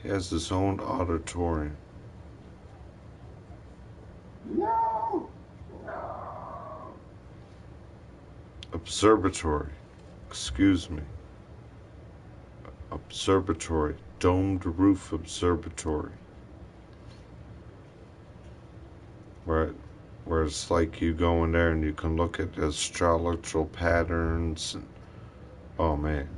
Speaker 1: He has his own auditorium.
Speaker 2: No.
Speaker 1: Observatory. Excuse me. Observatory. Domed roof observatory. Where it's like you go in there and you can look at astrological patterns and oh man.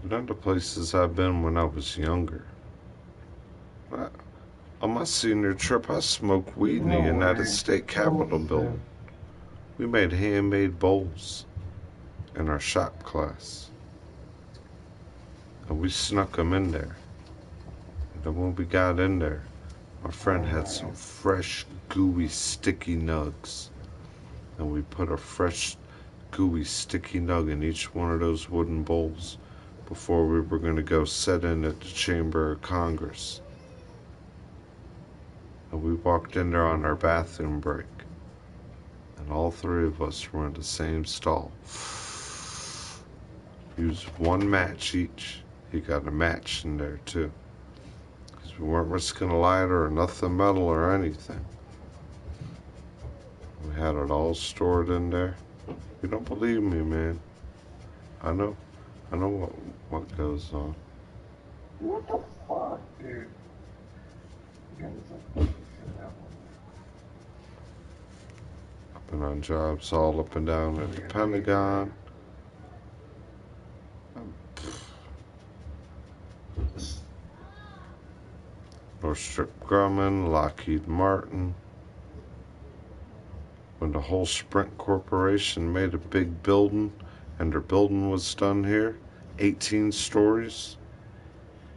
Speaker 1: None of the places I've been when I was younger. On my senior trip, I smoked weed in the United States Capitol building. We made handmade bowls in our shop class. And we snuck them in there. And then when we got in there, my friend had some fresh, gooey, sticky nugs. And we put a fresh, gooey, sticky nug in each one of those wooden bowls before we were going to go sit in at the Chamber of Congress. And we walked in there on our bathroom break. And all three of us were in the same stall. Used one match each. He got a match in there too. Because we weren't risking a lighter or nothing metal or anything. We had it all stored in there. You don't believe me, man. I know what goes on.
Speaker 2: What the fuck, dude?
Speaker 1: I've been on jobs all up and down at the Pentagon. Northrop Grumman, Lockheed Martin. When the whole Sprint Corporation made a big building and their building was done here, 18 stories,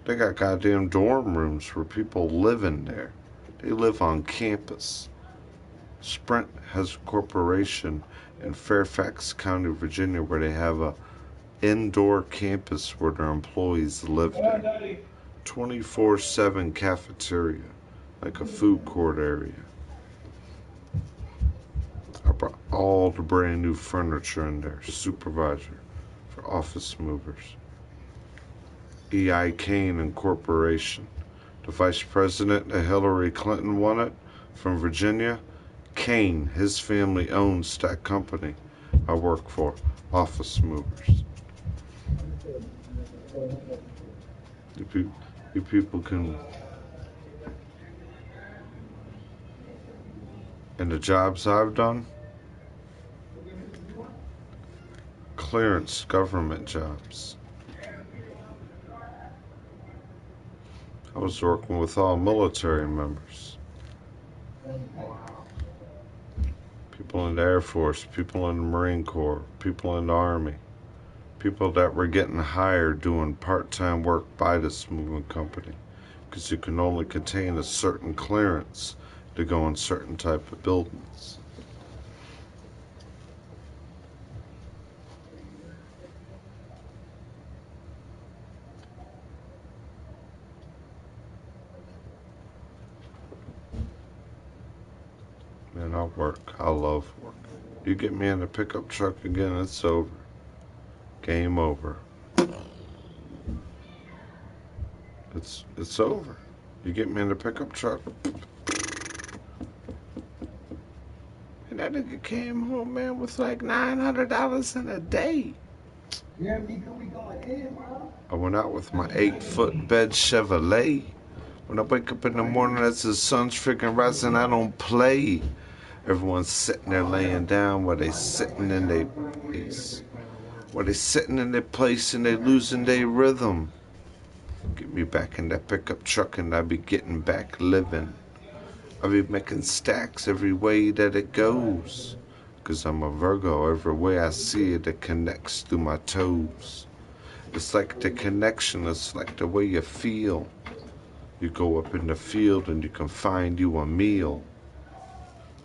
Speaker 1: they got goddamn dorm rooms where people live in there. They live on campus. Sprint has a corporation in Fairfax County, Virginia, where they have a indoor campus where their employees live there. 24/7 cafeteria, like a food court area. I brought all the brand new furniture in there, supervisor for office movers. E.I. Kane Incorporation. The vice president that Hillary Clinton wanted from Virginia, Kane, his family owns that company I work for, Office Movers. You people can... And the jobs I've done, clearance government jobs. I was working with all military members. People in the Air Force, people in the Marine Corps, people in the Army, people that were getting hired doing part-time work by this moving company, because you can only contain a certain clearance to go in certain type of buildings. Man, I work. I love work. You get me in a pickup truck again, it's over. Game over. It's over. You get me in a pickup truck. And that nigga came home, man, with like $900 in a day.
Speaker 2: Yeah, Mika, we going in, bro.
Speaker 1: I went out with my 8-foot bed Chevrolet. When I wake up in the morning, as the sun's freaking rising, I don't play. Everyone's sitting there laying down while they sitting in their place. While they sitting in their place and they losing their rhythm. Get me back in that pickup truck and I be getting back living. I be making stacks every way that it goes. 'Cause I'm a Virgo, every way I see it, it connects through my toes. It's like the connection, it's like the way you feel. You go up in the field and you can find you a meal.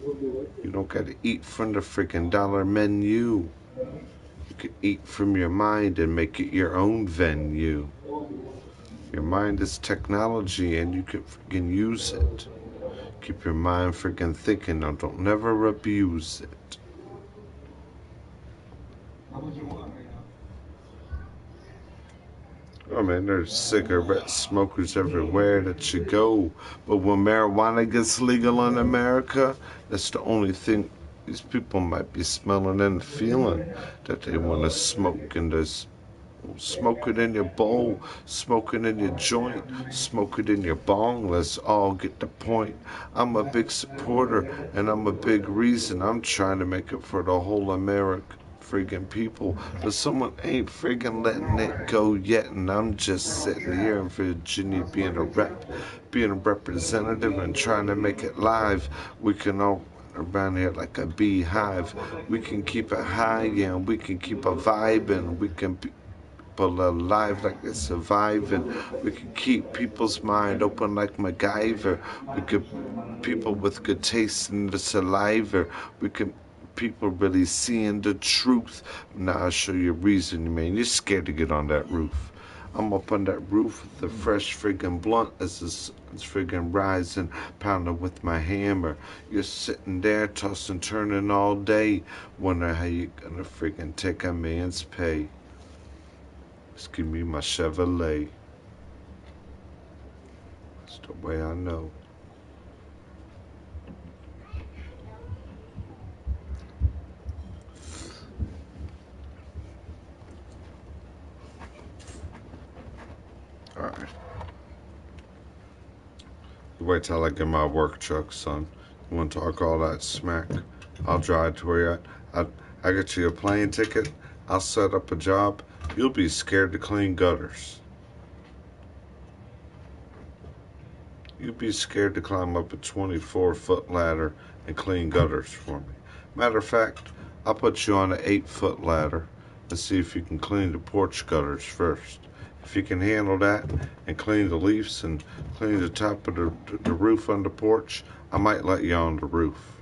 Speaker 1: You don't gotta eat from the freaking dollar menu. You can eat from your mind and make it your own venue. Your mind is technology and you can freaking use it. Keep your mind freaking thinking and don't never abuse it. Oh man, there's cigarette smokers everywhere that you go. But when marijuana gets legal in America, that's the only thing these people might be smelling and feeling that they want to smoke. And there's smoke it in your bowl, smoke it in your joint, smoke it in your bong. Let's all get the point. I'm a big supporter and I'm a big reason. I'm trying to make it for the whole America friggin' people, but someone ain't friggin' letting it go yet, and I'm just sitting here in Virginia being a rep, being a representative and trying to make it live. We can all around here like a beehive. We can keep it high and we can keep a vibing. We can people alive like they're surviving. We can keep people's mind open like MacGyver. We could people with good taste in the saliva. We can people really seeing the truth. Now I'll show you a reason, man. You're scared to get on that roof. I'm up on that roof with the fresh friggin' blunt as it's friggin' rising, pounding with my hammer. You're sitting there tossing, turning all day. Wonder how you gonna friggin' take a man's pay. Just give me my Chevrolet. That's the way I know. Alright. You wait till I get my work truck, son. You want to talk all that smack? I'll drive to where you're at. I get you a plane ticket. I'll set up a job. You'll be scared to clean gutters. You'd be scared to climb up a 24-foot ladder and clean gutters for me. Matter of fact, I'll put you on an 8-foot ladder and see if you can clean the porch gutters first. If you can handle that and clean the leaves and clean the top of the roof on the porch, I might let you on the roof.